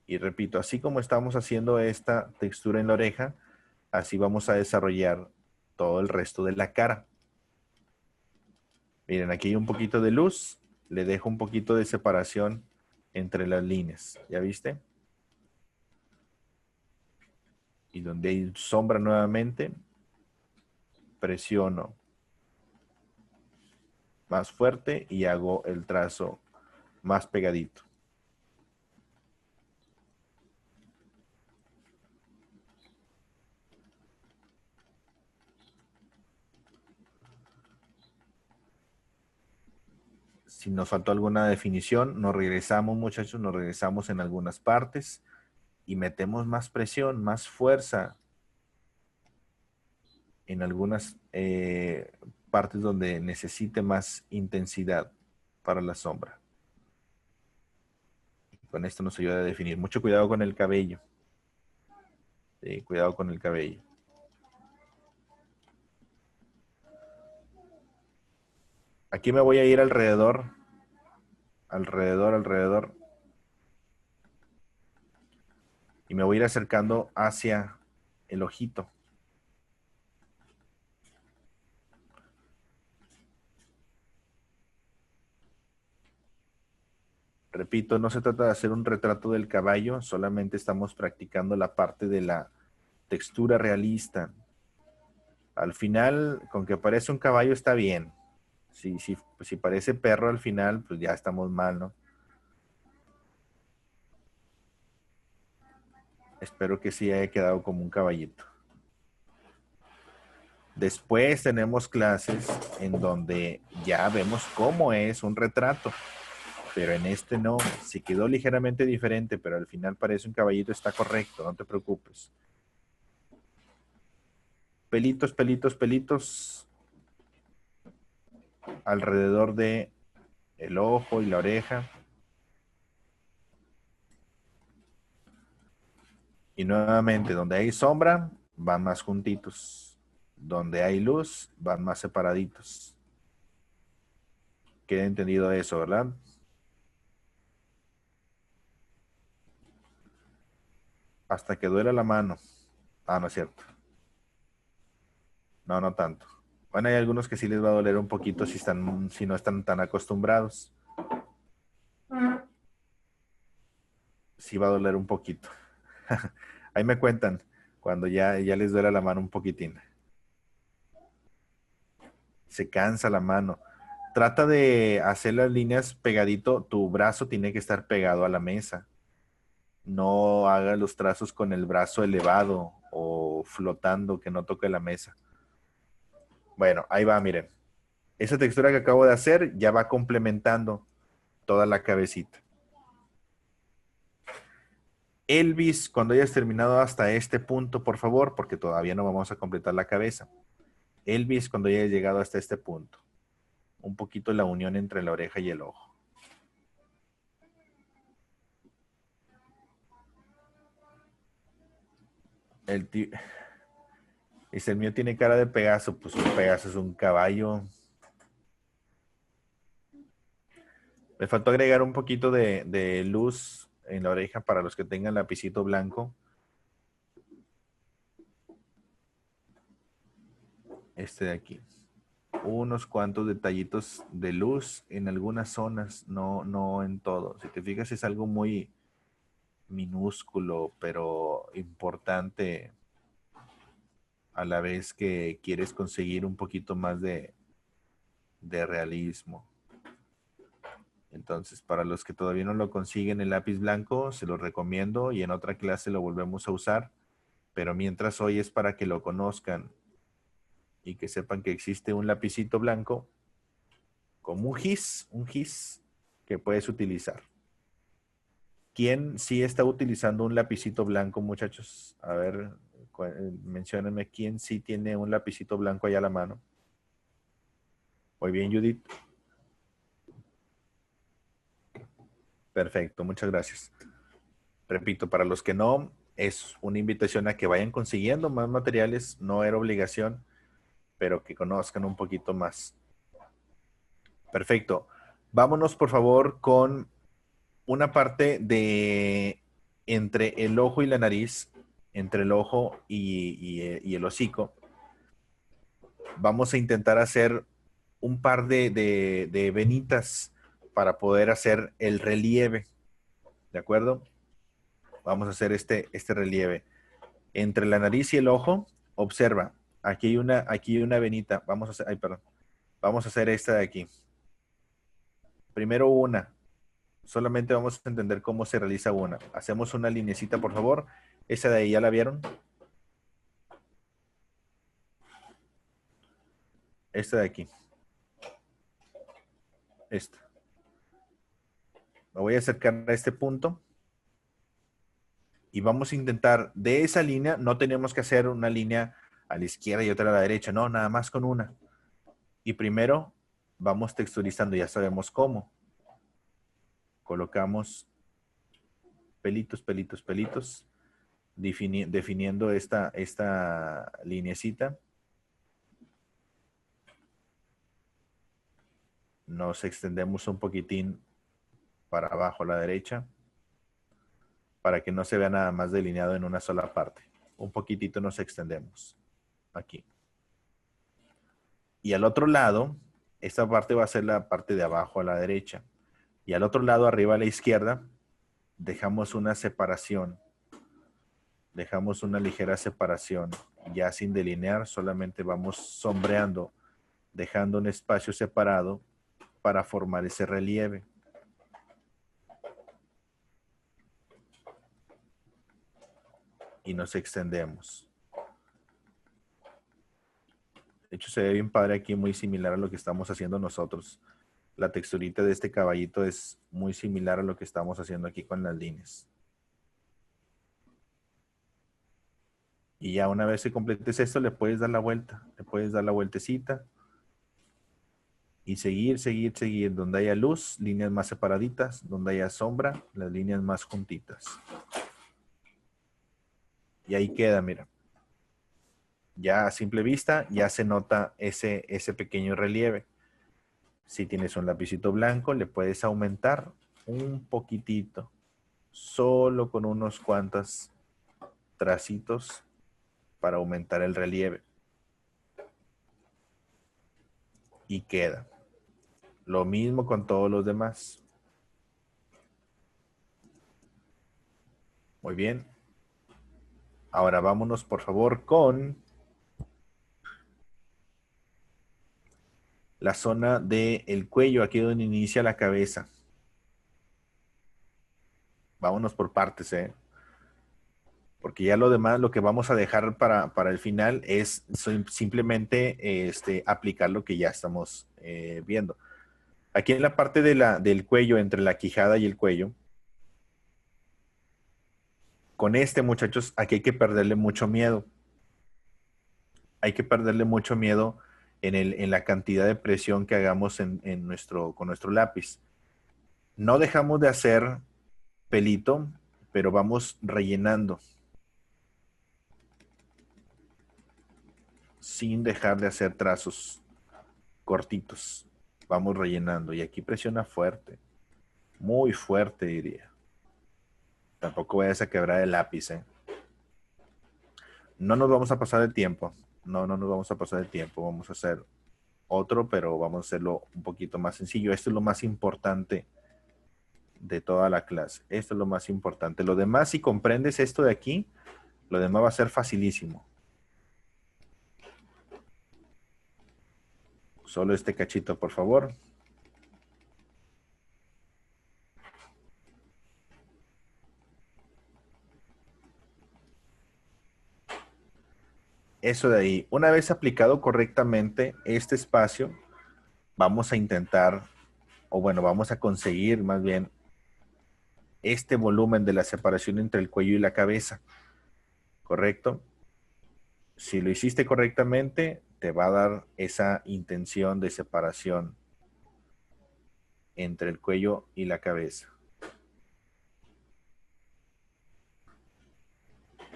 Y repito, así como estamos haciendo esta textura en la oreja, así vamos a desarrollar todo el resto de la cara. Miren, aquí hay un poquito de luz. Le dejo un poquito de separación entre las líneas. ¿Ya viste? Y donde hay sombra nuevamente, presiono más fuerte y hago el trazo más pegadito. Si nos faltó alguna definición, nos regresamos, muchachos, nos regresamos en algunas partes y metemos más presión, más fuerza en algunas partes donde necesite más intensidad para la sombra. Con esto nos ayuda a definir. Mucho cuidado con el cabello. Sí, cuidado con el cabello. Aquí me voy a ir alrededor. Alrededor. Y me voy a ir acercando hacia el ojito. Repito, no se trata de hacer un retrato del caballo, solamente estamos practicando la parte de la textura realista. Al final, con que parece un caballo está bien. Si parece perro al final, pues ya estamos mal, ¿no? Espero que sí haya quedado como un caballito. Después tenemos clases en donde ya vemos cómo es un retrato. Pero en este no, si quedó ligeramente diferente, pero al final parece un caballito, está correcto, no te preocupes. Pelitos, pelitos, pelitos alrededor de el ojo y la oreja. Y nuevamente, donde hay sombra, van más juntitos. Donde hay luz, van más separaditos. Queda entendido eso, ¿verdad? Hasta que duela la mano. Ah, no es cierto. No, no tanto. Bueno, hay algunos que sí les va a doler un poquito si no están tan acostumbrados. Sí va a doler un poquito. Ahí me cuentan cuando ya les duele la mano un poquitín. Se cansa la mano. Trata de hacer las líneas pegadito. Tu brazo tiene que estar pegado a la mesa. No haga los trazos con el brazo elevado o flotando que no toque la mesa. Bueno, ahí va, miren. Esa textura que acabo de hacer ya va complementando toda la cabecita. Elvis, cuando hayas terminado hasta este punto, por favor, porque todavía no vamos a completar la cabeza. Elvis, cuando hayas llegado hasta este punto. Un poquito la unión entre la oreja y el ojo. Dice, el mío tiene cara de Pegaso. Pues un Pegaso es un caballo. Me faltó agregar un poquito de luz en la oreja para los que tengan lapicito blanco. Este de aquí. Unos cuantos detallitos de luz en algunas zonas, no en todo. Si te fijas, es algo muy minúsculo, pero importante a la vez que quieres conseguir un poquito más de realismo. Entonces, para los que todavía no lo consiguen el lápiz blanco, se lo recomiendo y en otra clase lo volvemos a usar. Pero mientras hoy es para que lo conozcan y que sepan que existe un lapicito blanco como un gis que puedes utilizar. ¿Quién sí está utilizando un lapicito blanco, muchachos? A ver, Menciónenme quién sí tiene un lapicito blanco allá a la mano. Muy bien, Judith. Perfecto, muchas gracias. Repito, para los que no, es una invitación a que vayan consiguiendo más materiales. No era obligación, pero que conozcan un poquito más. Perfecto. Vámonos, por favor, con una parte de entre el ojo y la nariz, entre el ojo y el hocico. Vamos a intentar hacer un par de venitas para poder hacer el relieve. ¿De acuerdo? Vamos a hacer este relieve. Entre la nariz y el ojo, observa, aquí hay una venita. Vamos a hacer, ay, perdón. Vamos a hacer esta de aquí. Primero una. Solamente vamos a entender cómo se realiza una. Hacemos una linecita, por favor. Esa de ahí, ¿ya la vieron? Esta de aquí. Esta. Me voy a acercar a este punto. Y vamos a intentar, de esa línea, no tenemos que hacer una línea a la izquierda y otra a la derecha. No, nada más con una. Y primero vamos texturizando, ya sabemos cómo. Colocamos pelitos, pelitos, pelitos, definiendo esta linecita. Nos extendemos un poquitín para abajo a la derecha, para que no se vea nada más delineado en una sola parte. Un poquitito nos extendemos aquí. Y al otro lado, esta parte va a ser la parte de abajo a la derecha. Y al otro lado, arriba a la izquierda, dejamos una separación. Dejamos una ligera separación. Ya sin delinear, solamente vamos sombreando, dejando un espacio separado para formar ese relieve. Y nos extendemos. De hecho, se ve bien padre aquí, muy similar a lo que estamos haciendo nosotros. La texturita de este caballito es muy similar a lo que estamos haciendo aquí con las líneas. Y ya una vez que completes esto, le puedes dar la vuelta. Le puedes dar la vueltecita. Y seguir, seguir, seguir. Donde haya luz, líneas más separaditas. Donde haya sombra, las líneas más juntitas. Y ahí queda, mira. Ya a simple vista, ya se nota ese pequeño relieve. Si tienes un lapicito blanco, le puedes aumentar un poquitito. Solo con unos cuantos tracitos para aumentar el relieve. Y queda. Lo mismo con todos los demás. Muy bien. Ahora vámonos, por favor, con la zona del cuello, aquí donde inicia la cabeza. Vámonos por partes, ¿eh? Porque ya lo demás, lo que vamos a dejar para el final es simplemente aplicar lo que ya estamos viendo. Aquí en la parte del cuello, entre la quijada y el cuello, con muchachos, aquí hay que perderle mucho miedo. Hay que perderle mucho miedo en la cantidad de presión que hagamos con nuestro lápiz. No dejamos de hacer pelito, pero vamos rellenando. Sin dejar de hacer trazos cortitos. Vamos rellenando. Y aquí presiona fuerte. Muy fuerte, diría. Tampoco vayas a quebrar el lápiz, ¿eh? No nos vamos a pasar el tiempo. No nos vamos a pasar el tiempo. Vamos a hacer otro, pero vamos a hacerlo un poquito más sencillo. Esto es lo más importante de toda la clase. Esto es lo más importante. Lo demás, si comprendes esto de aquí, lo demás va a ser facilísimo. Solo este cachito, por favor. Eso de ahí. Una vez aplicado correctamente este espacio, vamos a intentar, o bueno, vamos a conseguir más bien este volumen de la separación entre el cuello y la cabeza. ¿Correcto? Si lo hiciste correctamente, te va a dar esa intención de separación entre el cuello y la cabeza.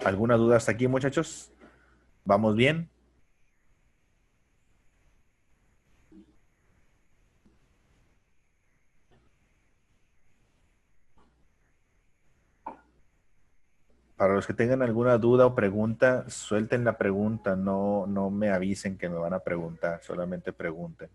¿Alguna duda hasta aquí, muchachos? ¿Vamos bien? Para los que tengan alguna duda o pregunta, suelten la pregunta, no me avisen que me van a preguntar, solamente pregunten.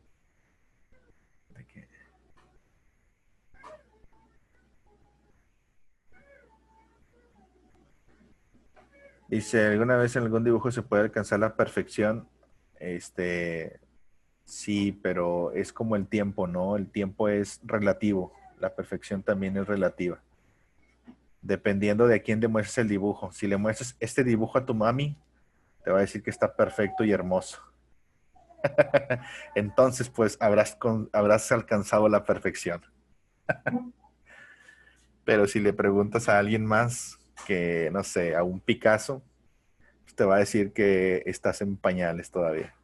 Dice, ¿alguna vez en algún dibujo se puede alcanzar la perfección? Sí, pero es como el tiempo, ¿no? El tiempo es relativo, la perfección también es relativa. Dependiendo de a quién demuestres el dibujo. Si le muestras este dibujo a tu mami, te va a decir que está perfecto y hermoso. Entonces, pues habrás alcanzado la perfección. Pero si le preguntas a alguien más que, no sé, a un Picasso, pues te va a decir que estás en pañales todavía.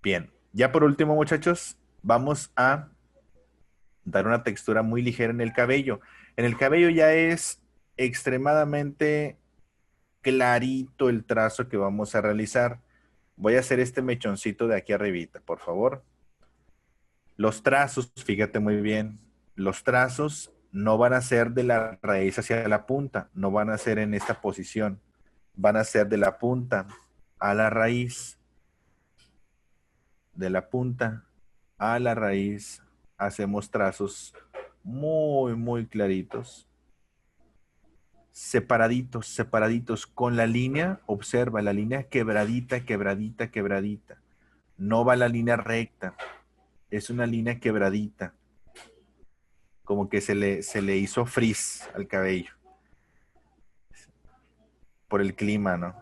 Bien, ya por último, muchachos, vamos a dar una textura muy ligera en el cabello. En el cabello ya es extremadamente clarito el trazo que vamos a realizar. Voy a hacer este mechoncito de aquí arribita, por favor. Los trazos, fíjate muy bien, los trazos no van a ser de la raíz hacia la punta, no van a ser en esta posición, van a ser de la punta a la raíz, de la punta a la raíz. Hacemos trazos muy, muy claritos, separaditos, separaditos, con la línea, observa la línea quebradita, quebradita, quebradita. No va la línea recta, es una línea quebradita, como que se le hizo frizz al cabello por el clima, ¿no?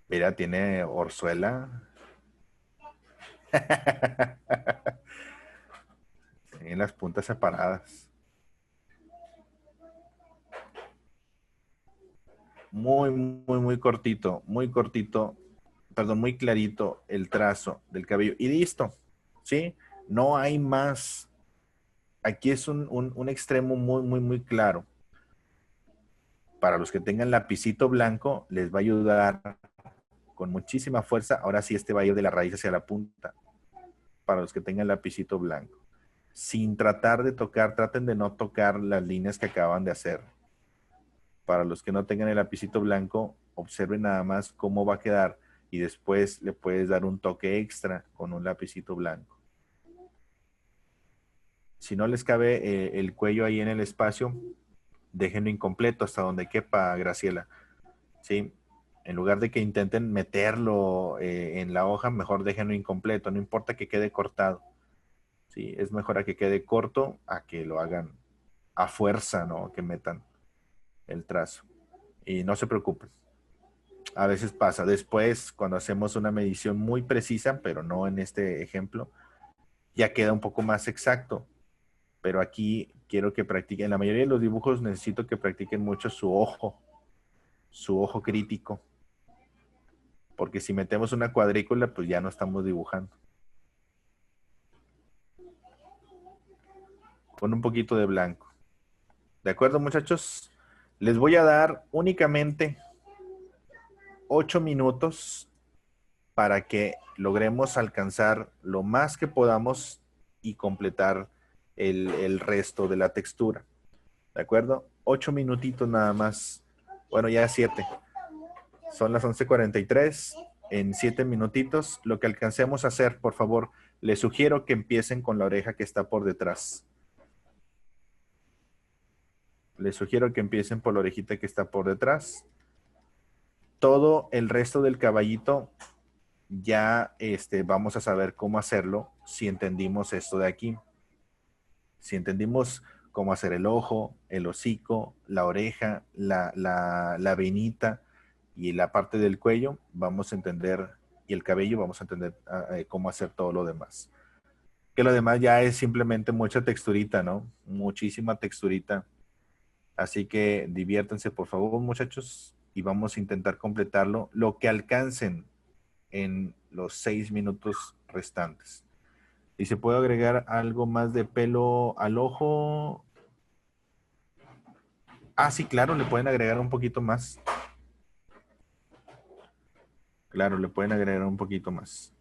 Mira, tiene orzuela. En las puntas separadas. Muy, muy, muy cortito, perdón, muy clarito el trazo del cabello. Y listo, ¿sí? No hay más. Aquí es un extremo muy, muy, muy claro. Para los que tengan lapicito blanco, les va a ayudar con muchísima fuerza. Ahora sí, este va a ir de la raíz hacia la punta. Para los que tengan lapicito blanco. Sin tratar de tocar, traten de no tocar las líneas que acaban de hacer. Para los que no tengan el lapicito blanco, observen nada más cómo va a quedar y después le puedes dar un toque extra con un lapicito blanco. Si no les cabe el cuello ahí en el espacio, déjenlo incompleto hasta donde quepa, Graciela. ¿Sí? En lugar de que intenten meterlo en la hoja, mejor déjenlo incompleto, no importa que quede cortado. ¿Sí? Es mejor a que quede corto a que lo hagan a fuerza, ¿no? Que metan el trazo. Y no se preocupen. A veces pasa. Después, cuando hacemos una medición muy precisa, pero no en este ejemplo, ya queda un poco más exacto. Pero aquí quiero que practiquen. En la mayoría de los dibujos necesito que practiquen mucho su ojo crítico. Porque si metemos una cuadrícula, pues ya no estamos dibujando. Con un poquito de blanco. ¿De acuerdo, muchachos? Les voy a dar únicamente 8 minutos para que logremos alcanzar lo más que podamos y completar el resto de la textura. ¿De acuerdo? 8 minutitos nada más. Bueno, ya 7. Son las 11:43. En 7 minutitos, lo que alcancemos a hacer, por favor, les sugiero que empiecen con la oreja que está por detrás. Les sugiero que empiecen por la orejita que está por detrás. Todo el resto del caballito ya vamos a saber cómo hacerlo si entendimos esto de aquí. Si entendimos cómo hacer el ojo, el hocico, la oreja, la venita y la parte del cuello, vamos a entender, y el cabello, vamos a entender cómo hacer todo lo demás. Que lo demás ya es simplemente mucha texturita, ¿no? Muchísima texturita. Así que diviértanse, por favor, muchachos, y vamos a intentar completarlo lo que alcancen en los 6 minutos restantes. ¿Y se puede agregar algo más de pelo al ojo? Ah, sí, claro, le pueden agregar un poquito más. Claro, le pueden agregar un poquito más.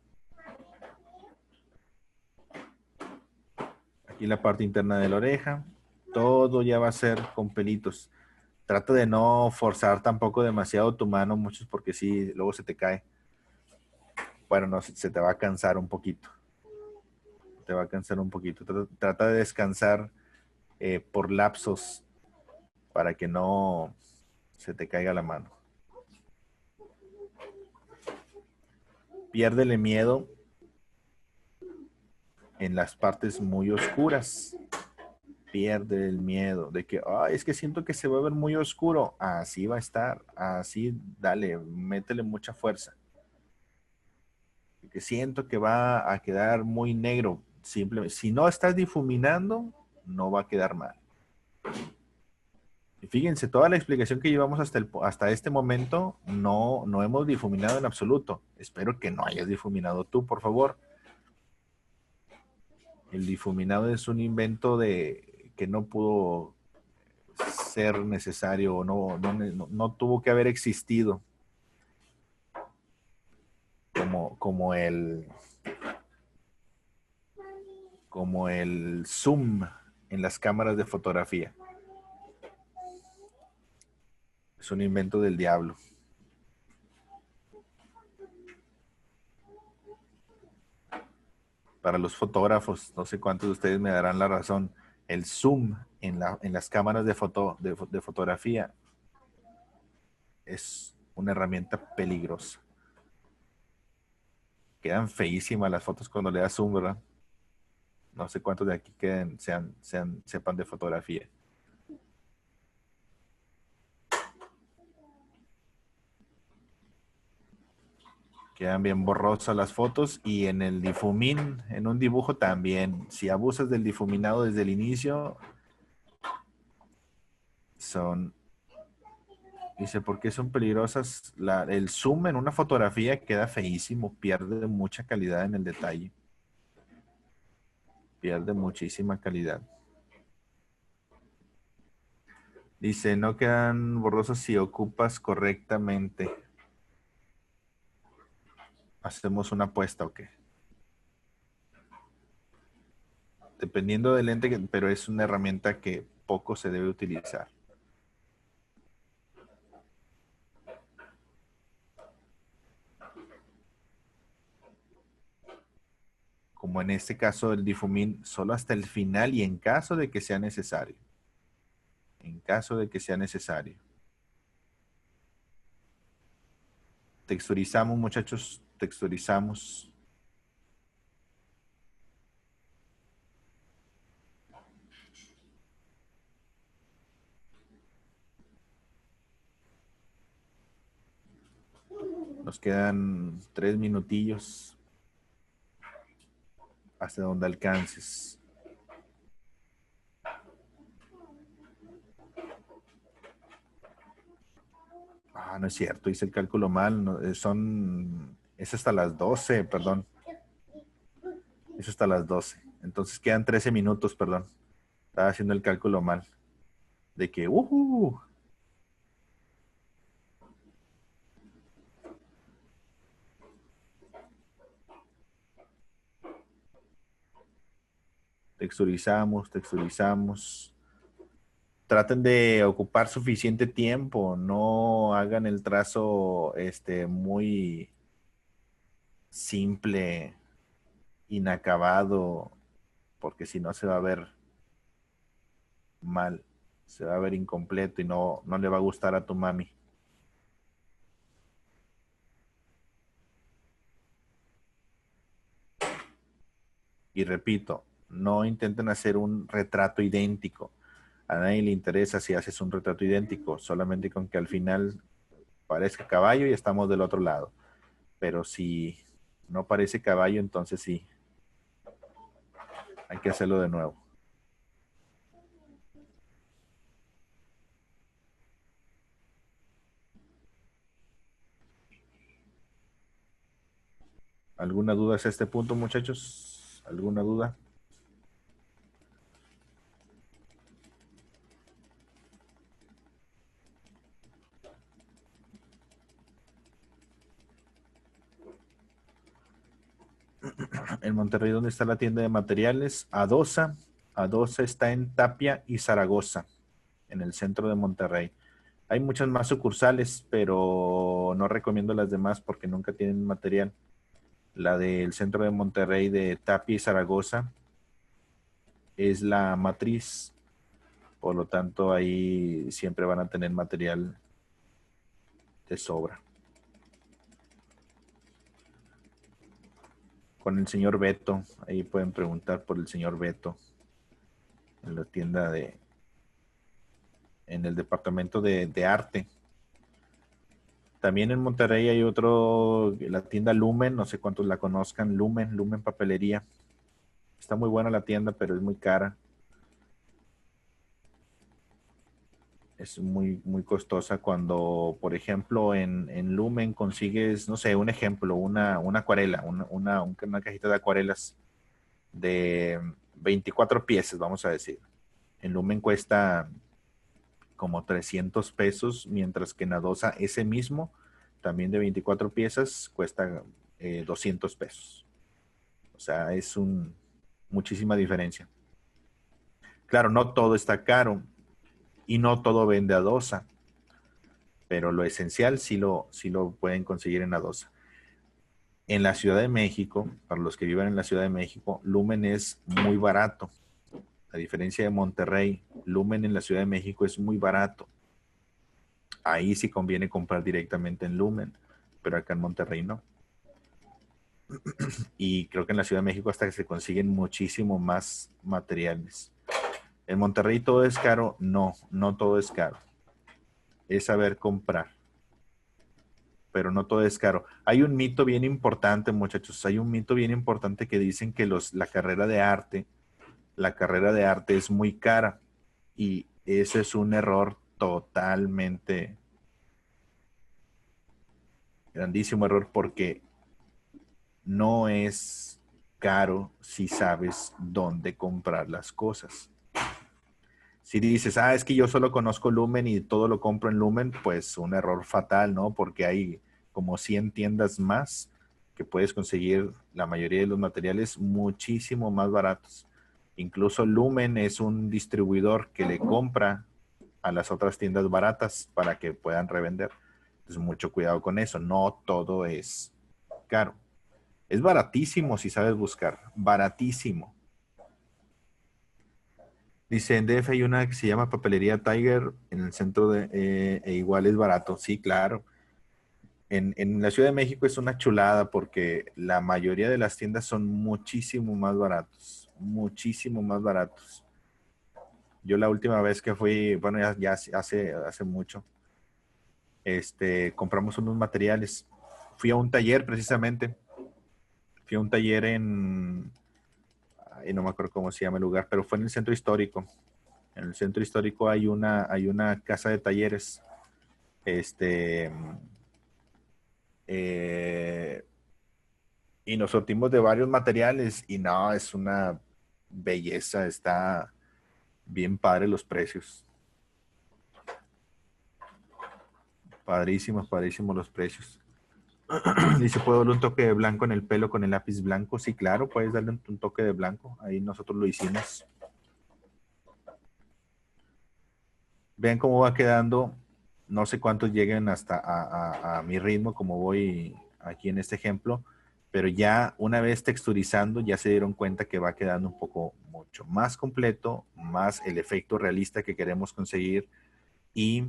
Aquí la parte interna de la oreja. Todo ya va a ser con pelitos. Trata de no forzar tampoco demasiado tu mano, muchos, porque sí, luego se te cae. Bueno, no, se te va a cansar un poquito. Te va a cansar un poquito. Trata de descansar por lapsos para que no se te caiga la mano. Piérdele miedo en las partes muy oscuras. Pierde el miedo de que, ay, es que siento que se va a ver muy oscuro. Así va a estar. Así, dale, métele mucha fuerza. Que siento que va a quedar muy negro. Simplemente, si no estás difuminando, no va a quedar mal. Y fíjense, toda la explicación que llevamos hasta este momento, no hemos difuminado en absoluto. Espero que no hayas difuminado tú, por favor. El difuminado es un invento que no pudo ser necesario o no tuvo que haber existido como como el zoom en las cámaras de fotografía. Es un invento del diablo. Para los fotógrafos, no sé cuántos de ustedes me darán la razón, el zoom en las cámaras de fotografía es una herramienta peligrosa. Quedan feísimas las fotos cuando le das zoom, ¿verdad? No sé cuántos de aquí sepan de fotografía. Quedan bien borrosas las fotos y en el difumín, en un dibujo también. Si abusas del difuminado desde el inicio, son... Dice, ¿por qué son peligrosas? El zoom en una fotografía queda feísimo, pierde mucha calidad en el detalle. Pierde muchísima calidad. Dice, no quedan borrosos si ocupas correctamente. ¿Hacemos una apuesta o qué? Dependiendo del lente, pero es una herramienta que poco se debe utilizar. Como en este caso del difumín, solo hasta el final y en caso de que sea necesario. En caso de que sea necesario. Texturizamos, muchachos, texturizamos. Nos quedan 3 minutillos hasta donde alcances. Ah, no es cierto, hice el cálculo mal. No, es hasta las 12, perdón. Es hasta las 12. Entonces quedan 13 minutos, perdón. Estaba haciendo el cálculo mal. De que, texturizamos, texturizamos. Traten de ocupar suficiente tiempo, no hagan el trazo muy simple, inacabado, porque si no se va a ver mal, se va a ver incompleto y no le va a gustar a tu mami. Y repito, no intenten hacer un retrato idéntico. A nadie le interesa si haces un retrato idéntico, solamente con que al final parezca caballo y estamos del otro lado. Pero si no parece caballo, entonces sí, hay que hacerlo de nuevo. ¿Alguna duda a este punto, muchachos? ¿Alguna duda? En Monterrey, ¿dónde está la tienda de materiales? Adosa. Adosa está en Tapia y Zaragoza, en el centro de Monterrey. Hay muchas más sucursales, pero no recomiendo las demás porque nunca tienen material. La del centro de Monterrey de Tapia y Zaragoza es la matriz, por lo tanto ahí siempre van a tener material de sobra. Con el señor Beto, ahí pueden preguntar por el señor Beto en la tienda en el departamento de arte. También en Monterrey hay otro, la tienda Lumen, no sé cuántos la conozcan, Lumen Papelería. Está muy buena la tienda, pero es muy cara. Es muy costosa cuando, por ejemplo, en Lumen consigues, no sé, un ejemplo, una acuarela, una cajita de acuarelas de 24 piezas, vamos a decir. En Lumen cuesta como 300 pesos, mientras que en Adosa ese mismo, también de 24 piezas, cuesta 200 pesos. O sea, muchísima diferencia. Claro, no todo está caro y no todo vende Adosa, pero lo esencial sí lo pueden conseguir en Adosa. En la Ciudad de México, para los que viven en la Ciudad de México, Lumen es muy barato. A diferencia de Monterrey, Lumen en la Ciudad de México es muy barato. Ahí sí conviene comprar directamente en Lumen, pero acá en Monterrey no. Y creo que en la Ciudad de México hasta que se consiguen muchísimo más materiales. En Monterrey todo es caro, no, no todo es caro. Es saber comprar, pero no todo es caro. Hay un mito bien importante, muchachos, hay un mito bien importante que dicen que la carrera de arte es muy cara y ese es un error totalmente grandísimo error porque no es caro si sabes dónde comprar las cosas. Si dices, es que yo solo conozco Lumen y todo lo compro en Lumen, pues un error fatal, ¿no? Porque hay como 100 tiendas más que puedes conseguir la mayoría de los materiales muchísimo más baratos. Incluso Lumen es un distribuidor que le compra a las otras tiendas baratas para que puedan revender. Entonces, mucho cuidado con eso. No todo es caro. Es baratísimo si sabes buscar. Baratísimo. Dice, en DF hay una que se llama Papelería Tiger en el centro e igual es barato. Sí, claro. En la Ciudad de México es una chulada porque la mayoría de las tiendas son muchísimo más baratos. Muchísimo más baratos. Yo la última vez que fui, bueno, ya hace mucho, compramos unos materiales. Fui a un taller precisamente. Fui a un taller no me acuerdo cómo se llama el lugar, pero fue en el centro histórico. En el centro histórico hay una casa de talleres. Este, eh, y nos sortimos de varios materiales y no, es una belleza, está bien padre los precios. Padrísimos, padrísimos los precios. Dice, ¿puedo darle un toque de blanco en el pelo con el lápiz blanco? Sí, claro, puedes darle un toque de blanco. Ahí nosotros lo hicimos. Vean cómo va quedando. No sé cuántos lleguen hasta a mi ritmo, como voy aquí en este ejemplo, pero ya una vez texturizando, ya se dieron cuenta que va quedando un poco mucho más completo, más el efecto realista que queremos conseguir y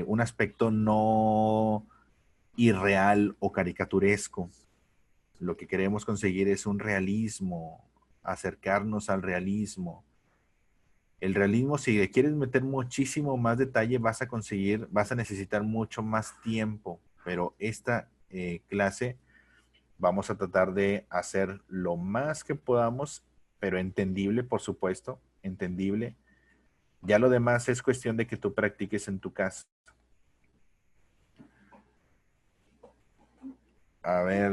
un aspecto no irreal o caricaturesco. Lo que queremos conseguir es un realismo, acercarnos al realismo. El realismo, si le quieres meter muchísimo más detalle, vas a necesitar mucho más tiempo, pero esta clase vamos a tratar de hacer lo más que podamos, pero entendible, por supuesto, entendible. Ya lo demás es cuestión de que tú practiques en tu casa. A ver,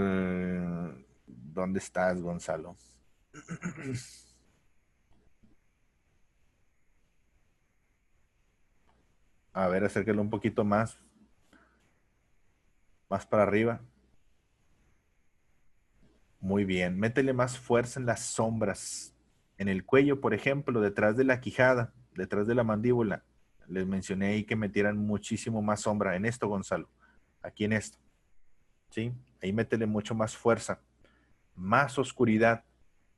¿dónde estás, Gonzalo? A ver, acércalo un poquito más, más para arriba. Muy bien. Métele más fuerza en las sombras. En el cuello, por ejemplo, detrás de la quijada, detrás de la mandíbula. Les mencioné ahí que metieran muchísimo más sombra en esto, Gonzalo. Aquí en esto. ¿Sí? Ahí métele mucho más fuerza, más oscuridad.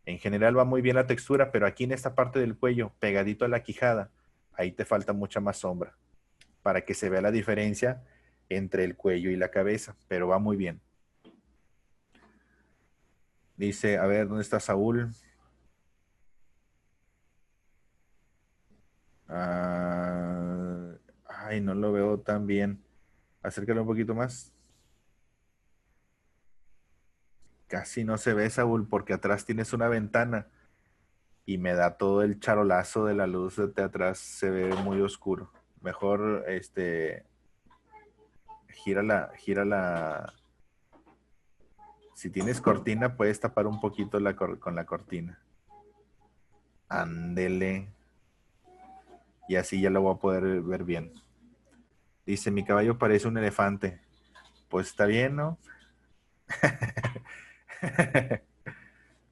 En general va muy bien la textura, pero aquí en esta parte del cuello, pegadito a la quijada, ahí te falta mucha más sombra para que se vea la diferencia entre el cuello y la cabeza, pero va muy bien. Dice, a ver, ¿dónde está Saúl? Ah, ay, no lo veo tan bien. Acércalo un poquito más. Casi no se ve, Saúl, porque atrás tienes una ventana y me da todo el charolazo de la luz de atrás. Se ve muy oscuro. Mejor, gírala. Si tienes cortina, puedes tapar un poquito con la cortina. Ándele. Y así ya lo voy a poder ver bien. Dice, mi caballo parece un elefante. Pues está bien, ¿no?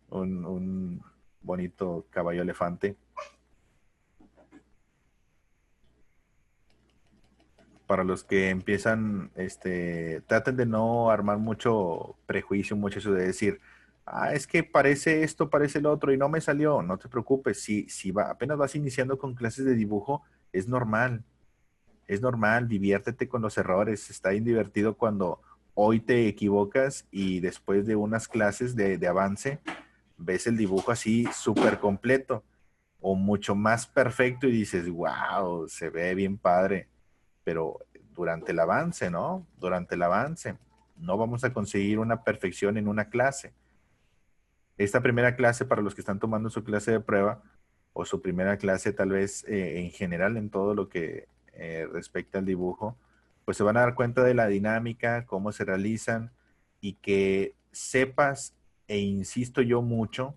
un bonito caballo elefante. Para los que empiezan, traten de no armar mucho prejuicio, mucho eso de decir, es que parece esto, parece el otro y no me salió. No te preocupes, si apenas vas iniciando con clases de dibujo, es normal. Es normal, diviértete con los errores. Está bien divertido cuando hoy te equivocas y después de unas clases de avance, ves el dibujo así súper completo o mucho más perfecto y dices, wow, se ve bien padre. Pero durante el avance, ¿no? Durante el avance, no vamos a conseguir una perfección en una clase. Esta primera clase, para los que están tomando su clase de prueba, o su primera clase tal vez en general en todo lo que respecta al dibujo, pues se van a dar cuenta de la dinámica, cómo se realizan y que sepas, e insisto yo mucho,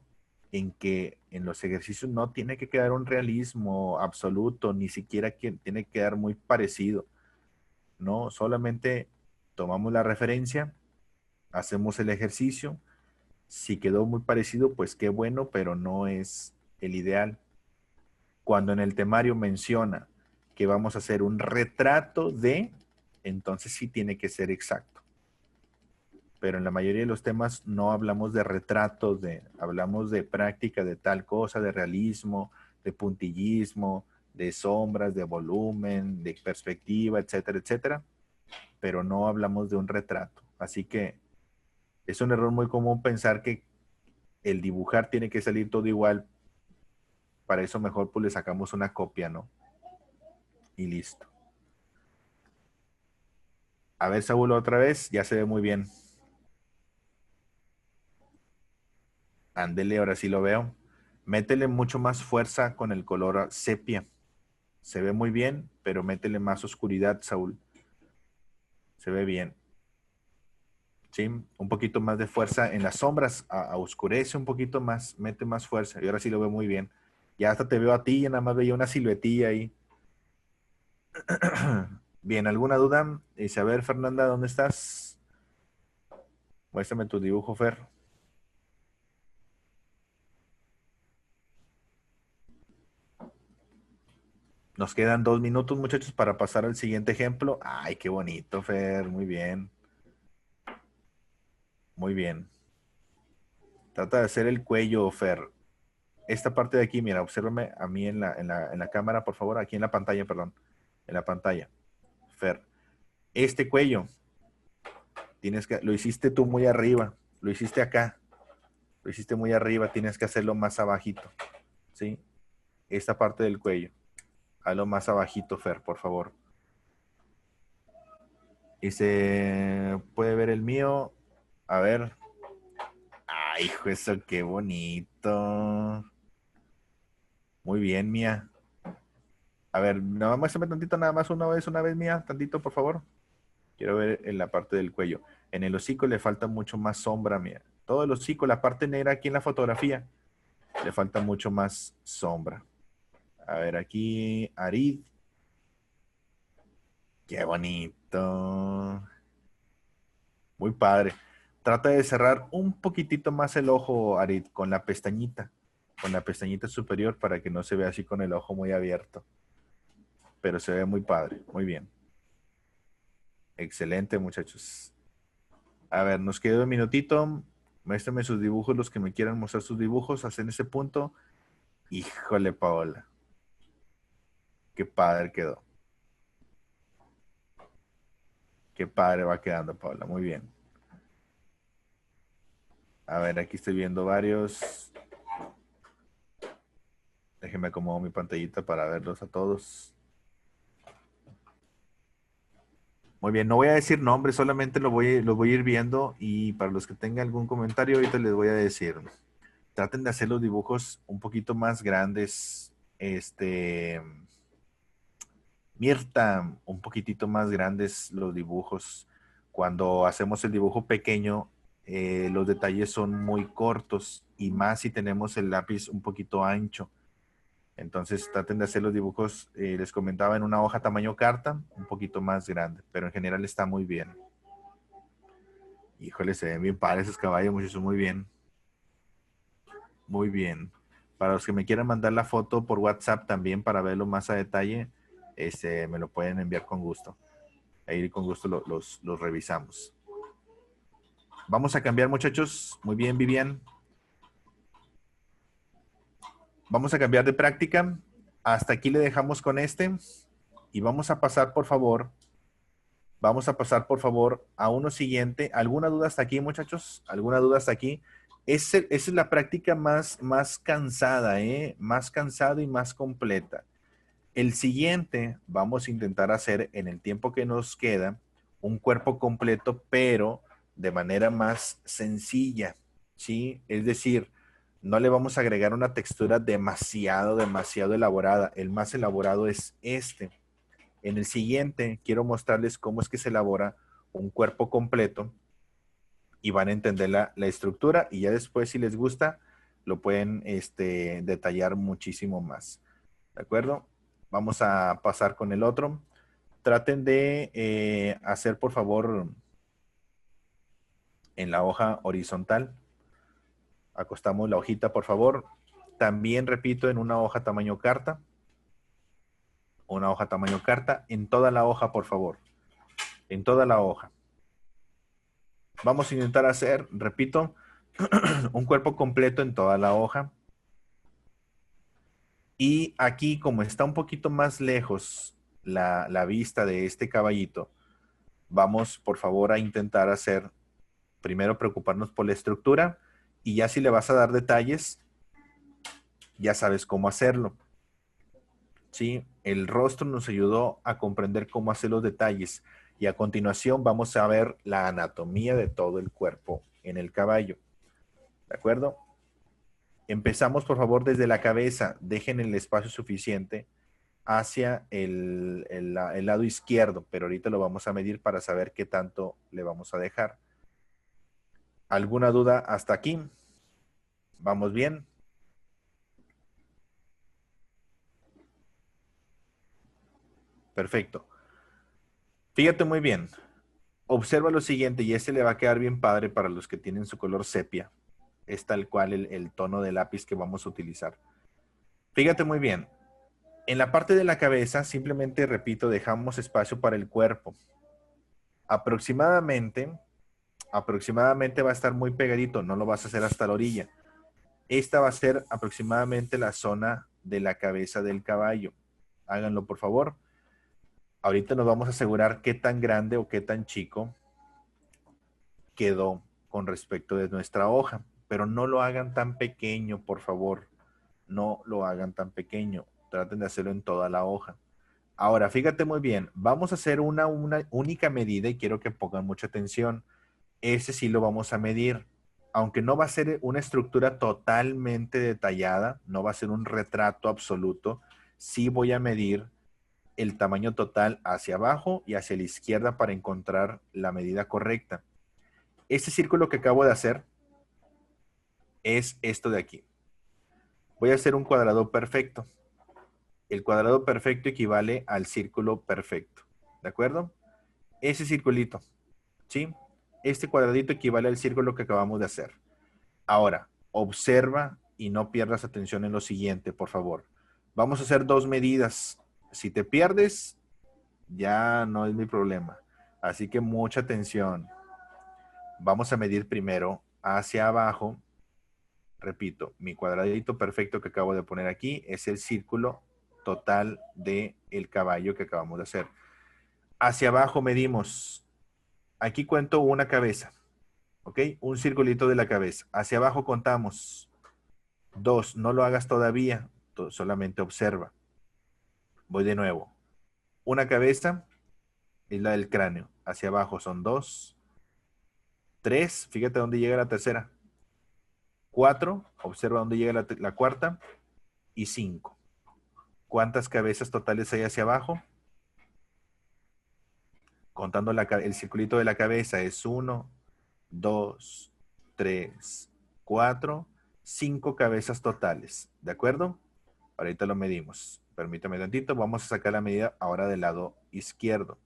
en que en los ejercicios no tiene que quedar un realismo absoluto, ni siquiera que tiene que quedar muy parecido, ¿no? Solamente tomamos la referencia, hacemos el ejercicio, si quedó muy parecido, pues qué bueno, pero no es el ideal. Cuando en el temario menciona que vamos a hacer un retrato de, entonces sí tiene que ser exacto. Pero en la mayoría de los temas no hablamos de retratos, hablamos de práctica de tal cosa, de realismo, de puntillismo, de sombras, de volumen, de perspectiva, etcétera, etcétera. Pero no hablamos de un retrato. Así que es un error muy común pensar que el dibujar tiene que salir todo igual. Para eso mejor pues le sacamos una copia, ¿no? Y listo. A ver, Saúl, otra vez, ya se ve muy bien. Ándele, ahora sí lo veo. Métele mucho más fuerza con el color sepia. Se ve muy bien, pero métele más oscuridad, Saúl. Se ve bien. ¿Sí? Un poquito más de fuerza en las sombras. Oscurece un poquito más, mete más fuerza. Y ahora sí lo veo muy bien. Ya hasta te veo a ti, ya nada más veía una siluetilla ahí. Bien, ¿alguna duda? Dice, a ver, Fernanda, ¿dónde estás? Muéstrame tu dibujo, Fer. Nos quedan 2 minutos, muchachos, para pasar al siguiente ejemplo. Ay, qué bonito, Fer. Muy bien. Muy bien. Trata de hacer el cuello, Fer. Esta parte de aquí, mira, obsérvame a mí en la cámara, por favor. Aquí en la pantalla, perdón. En la pantalla. Fer. Este cuello, lo hiciste tú muy arriba. Lo hiciste acá. Lo hiciste muy arriba. Tienes que hacerlo más abajito. ¿Sí? Esta parte del cuello. Hazlo más abajito, Fer, por favor. Y se puede ver el mío. A ver. Ay, hijo, eso qué bonito. Muy bien, Mía. A ver, nada más muéstrame tantito, nada más una vez, Mía, tantito, por favor. Quiero ver en la parte del cuello. En el hocico le falta mucho más sombra, mira. Todo el hocico, la parte negra aquí en la fotografía, le falta mucho más sombra. A ver, aquí, Arid. Qué bonito. Muy padre. Trata de cerrar un poquitito más el ojo, Arid, con la pestañita superior para que no se vea así con el ojo muy abierto. Pero se ve muy padre, muy bien. Excelente, muchachos. A ver, nos queda un minutito. Muéstrenme sus dibujos, los que me quieran mostrar sus dibujos, hacen ese punto. Híjole, Paola. Qué padre quedó. Qué padre va quedando, Paola. Muy bien. A ver, aquí estoy viendo varios. Déjenme acomodar mi pantallita para verlos a todos. Muy bien, no voy a decir nombres, solamente los voy a ir viendo y para los que tengan algún comentario ahorita les voy a decir. Traten de hacer los dibujos un poquito más grandes. Mirta, un poquitito más grandes los dibujos. Cuando hacemos el dibujo pequeño, los detalles son muy cortos y más si tenemos el lápiz un poquito ancho. Entonces traten de hacer los dibujos, les comentaba, en una hoja tamaño carta, un poquito más grande, pero en general está muy bien. Híjole, se ven bien padres esos caballos, muchachos, muy bien. Muy bien. Para los que me quieran mandar la foto por WhatsApp también para verlo más a detalle, me lo pueden enviar con gusto. Ahí con gusto los revisamos. Vamos a cambiar, muchachos. Muy bien, Vivian. Vamos a cambiar de práctica. Hasta aquí le dejamos con este. Y vamos a pasar, por favor. Vamos a pasar, por favor, a uno siguiente. ¿Alguna duda hasta aquí, muchachos? ¿Alguna duda hasta aquí? Esa es la práctica más cansada, ¿eh? Más cansada y más completa. El siguiente vamos a intentar hacer en el tiempo que nos queda un cuerpo completo, pero de manera más sencilla, ¿sí? Es decir, no le vamos a agregar una textura demasiado elaborada. El más elaborado es este. En el siguiente quiero mostrarles cómo es que se elabora un cuerpo completo y van a entender la estructura y ya después, si les gusta, lo pueden detallar muchísimo más. ¿De acuerdo? Vamos a pasar con el otro. Traten de hacer, por favor, en la hoja horizontal. Acostamos la hojita, por favor. También, repito, en una hoja tamaño carta. Una hoja tamaño carta. En toda la hoja, por favor. En toda la hoja. Vamos a intentar hacer, repito, un cuerpo completo en toda la hoja. Y aquí, como está un poquito más lejos la vista de este caballito, vamos, por favor, a intentar hacer, primero preocuparnos por la estructura y ya si le vas a dar detalles, ya sabes cómo hacerlo. ¿Sí? El rostro nos ayudó a comprender cómo hacer los detalles y a continuación vamos a ver la anatomía de todo el cuerpo en el caballo. ¿De acuerdo? Empezamos, por favor, desde la cabeza. Dejen el espacio suficiente hacia el lado izquierdo, pero ahorita lo vamos a medir para saber qué tanto le vamos a dejar. ¿Alguna duda hasta aquí? ¿Vamos bien? Perfecto. Fíjate muy bien. Observa lo siguiente y este le va a quedar bien padre para los que tienen su color sepia. Es tal cual el tono de lápiz que vamos a utilizar. Fíjate muy bien. En la parte de la cabeza, simplemente, repito, dejamos espacio para el cuerpo. Aproximadamente va a estar muy pegadito, no lo vas a hacer hasta la orilla. Esta va a ser aproximadamente la zona de la cabeza del caballo. Háganlo, por favor. Ahorita nos vamos a asegurar qué tan grande o qué tan chico quedó con respecto de nuestra hoja. Pero no lo hagan tan pequeño, por favor. No lo hagan tan pequeño. Traten de hacerlo en toda la hoja. Ahora, fíjate muy bien. Vamos a hacer una única medida y quiero que pongan mucha atención. Ese sí lo vamos a medir. Aunque no va a ser una estructura totalmente detallada, no va a ser un retrato absoluto, sí voy a medir el tamaño total hacia abajo y hacia la izquierda para encontrar la medida correcta. Este círculo que acabo de hacer es esto de aquí. Voy a hacer un cuadrado perfecto. El cuadrado perfecto equivale al círculo perfecto. ¿De acuerdo? Ese circulito, ¿sí? Este cuadradito equivale al círculo que acabamos de hacer. Ahora, observa y no pierdas atención en lo siguiente, por favor. Vamos a hacer dos medidas. Si te pierdes, ya no es mi problema. Así que mucha atención. Vamos a medir primero hacia abajo. Repito, mi cuadradito perfecto que acabo de poner aquí es el círculo total del caballo que acabamos de hacer. Hacia abajo medimos. Aquí cuento una cabeza. ¿Ok? Un circulito de la cabeza. Hacia abajo contamos. 2. No lo hagas todavía. Solamente observa. Voy de nuevo. Una cabeza es la del cráneo. Hacia abajo son 2. 3. Fíjate dónde llega la tercera. 4. Observa dónde llega la cuarta. Y 5. ¿Cuántas cabezas totales hay hacia abajo? Contando el circulito de la cabeza es 1, 2, 3, 4, 5 cabezas totales. ¿De acuerdo? Ahorita lo medimos. Permítame tantito. Vamos a sacar la medida ahora del lado izquierdo.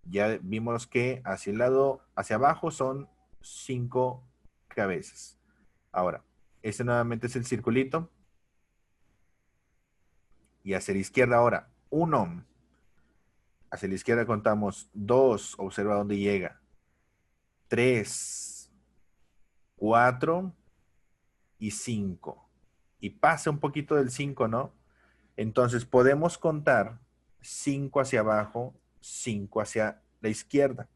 Ya vimos que hacia el lado, hacia abajo son 5 cabezas. Ahora, este nuevamente es el circulito. Y hacia la izquierda ahora, 1. Hacia la izquierda contamos 2. Observa dónde llega. 3, 4 y 5. Y pasa un poquito del 5, ¿no? Entonces podemos contar 5 hacia abajo, 5 hacia la izquierda.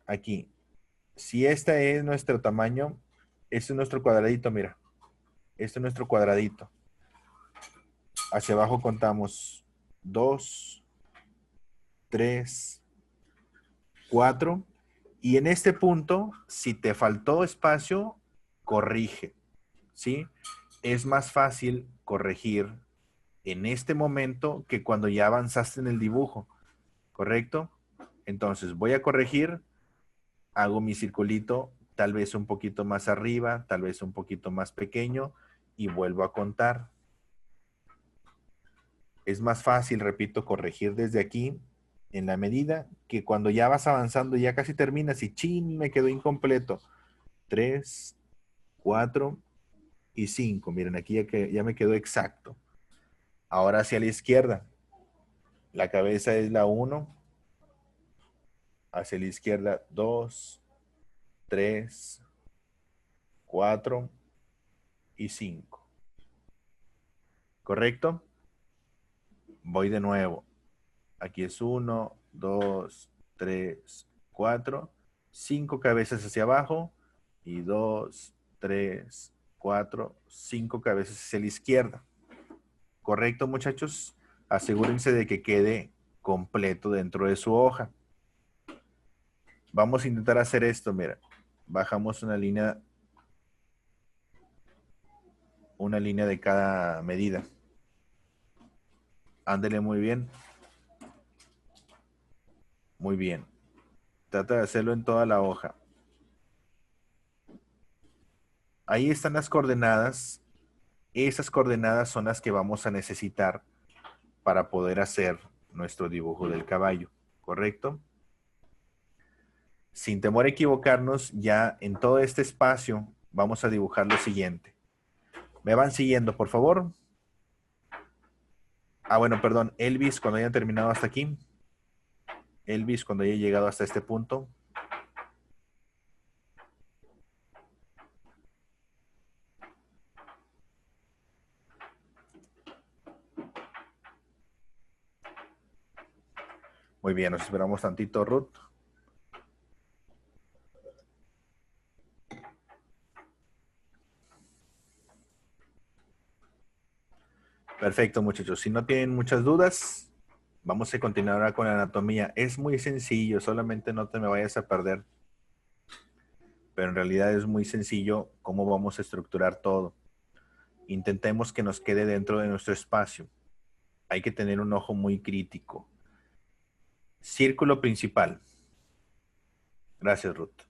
Aquí. Si este es nuestro tamaño, este es nuestro cuadradito, mira. Este es nuestro cuadradito. Hacia abajo contamos 2, 3, 4. Y en este punto, si te faltó espacio, corrige. ¿Sí? Es más fácil corregir en este momento que cuando ya avanzaste en el dibujo. ¿Correcto? Entonces voy a corregir, hago mi circulito tal vez un poquito más arriba, tal vez un poquito más pequeño y vuelvo a contar. Es más fácil, repito, corregir desde aquí en la medida que cuando ya vas avanzando, ya casi terminas y chin, me quedó incompleto. 3, 4 y 5. Miren, aquí ya me quedó exacto. Ahora hacia la izquierda. La cabeza es la 1. Hacia la izquierda 2, 3, 4 y 5. ¿Correcto? Voy de nuevo. Aquí es 1, 2, 3, 4, 5 cabezas hacia abajo y 2, 3, 4, 5 cabezas hacia la izquierda. ¿Correcto, muchachos? Asegúrense de que quede completo dentro de su hoja. Vamos a intentar hacer esto, mira. Bajamos una línea de cada medida. Ándele muy bien. Muy bien. Trata de hacerlo en toda la hoja. Ahí están las coordenadas. Esas coordenadas son las que vamos a necesitar para poder hacer nuestro dibujo del caballo. ¿Correcto? Sin temor a equivocarnos, ya en todo este espacio vamos a dibujar lo siguiente. ¿Me van siguiendo, por favor? Bueno, perdón. Elvis, cuando hayan terminado hasta aquí. Elvis, cuando haya llegado hasta este punto. Muy bien, nos esperamos tantito, Ruth. Perfecto, muchachos. Si no tienen muchas dudas, vamos a continuar ahora con la anatomía. Es muy sencillo, solamente no te me vayas a perder. Pero en realidad es muy sencillo cómo vamos a estructurar todo. Intentemos que nos quede dentro de nuestro espacio. Hay que tener un ojo muy crítico. Círculo principal. Gracias, Ruth.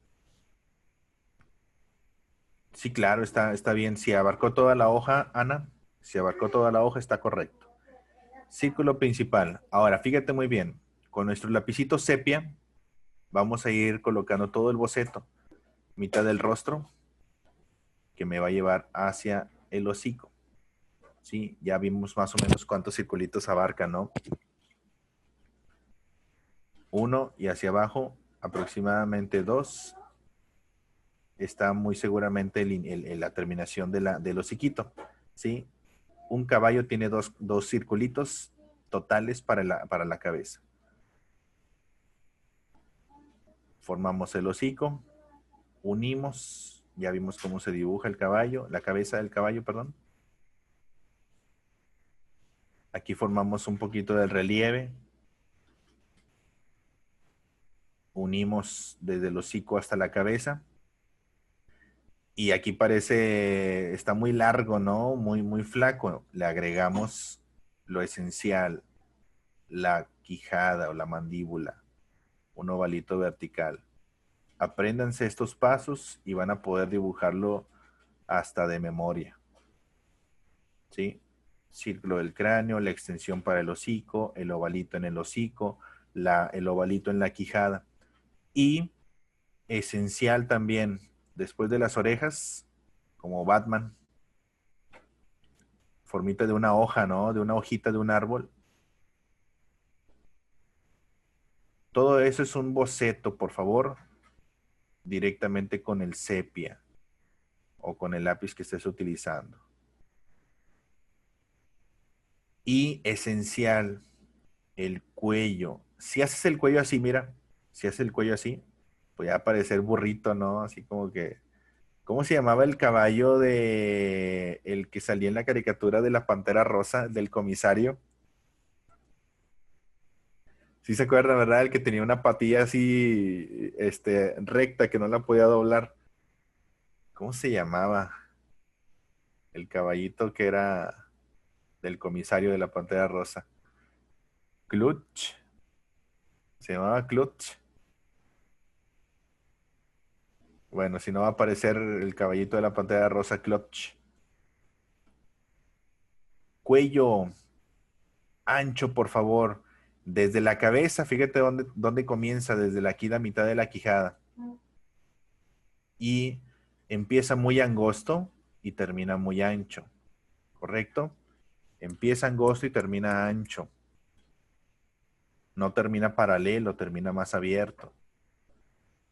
Sí, claro, está bien. Si abarcó toda la hoja, Ana, si abarcó toda la hoja, está correcto. Círculo principal. Ahora, fíjate muy bien. Con nuestro lapicito sepia, vamos a ir colocando todo el boceto. Mitad del rostro, que me va a llevar hacia el hocico. Sí, ya vimos más o menos cuántos circulitos abarca, ¿no? Uno y hacia abajo, aproximadamente dos. Está muy seguramente la terminación del hociquito, ¿sí? Un caballo tiene dos circulitos totales para la cabeza. Formamos el hocico, unimos, ya vimos cómo se dibuja el caballo, la cabeza del caballo, perdón. Aquí formamos un poquito del relieve. Unimos desde el hocico hasta la cabeza. Y aquí parece, está muy largo, ¿no? Muy flaco. Le agregamos lo esencial, la quijada o la mandíbula, un ovalito vertical. Apréndanse estos pasos y van a poder dibujarlo hasta de memoria. ¿Sí? Círculo del cráneo, la extensión para el hocico, el ovalito en el hocico, el ovalito en la quijada. Y esencial también, después de las orejas, como Batman, formita de una hoja, ¿no? De una hojita de un árbol. Todo eso es un boceto, por favor, directamente con el sepia o con el lápiz que estés utilizando. Y esencial, el cuello. Si haces el cuello así, mira, si haces el cuello así, pues ya va a parecer burrito, ¿no? Así como que, ¿cómo se llamaba el caballo de el que salía en la caricatura de la Pantera Rosa, del comisario? Sí se acuerda, ¿verdad? El que tenía una patilla así, recta, que no la podía doblar. ¿Cómo se llamaba? El caballito que era del comisario de la Pantera Rosa. Clutch. Se llamaba Clutch. Bueno, si no va a aparecer el caballito de la Pantera Rosa, Clutch. Cuello ancho, por favor. Desde la cabeza, fíjate dónde comienza, desde aquí la mitad de la quijada. Y empieza muy angosto y termina muy ancho. ¿Correcto? Empieza angosto y termina ancho. No termina paralelo, termina más abierto.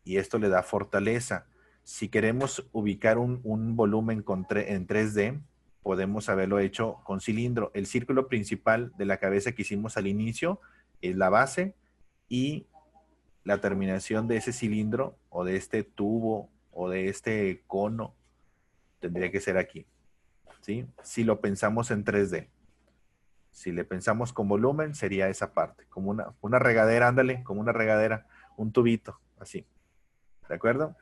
Y esto le da fortaleza. Si queremos ubicar un volumen en 3D, podemos haberlo hecho con cilindro. El círculo principal de la cabeza que hicimos al inicio es la base y la terminación de ese cilindro o de este tubo o de este cono tendría que ser aquí, ¿sí? Si lo pensamos en 3D. Si le pensamos con volumen, sería esa parte, como una regadera, ándale, como una regadera, un tubito, así. ¿De acuerdo?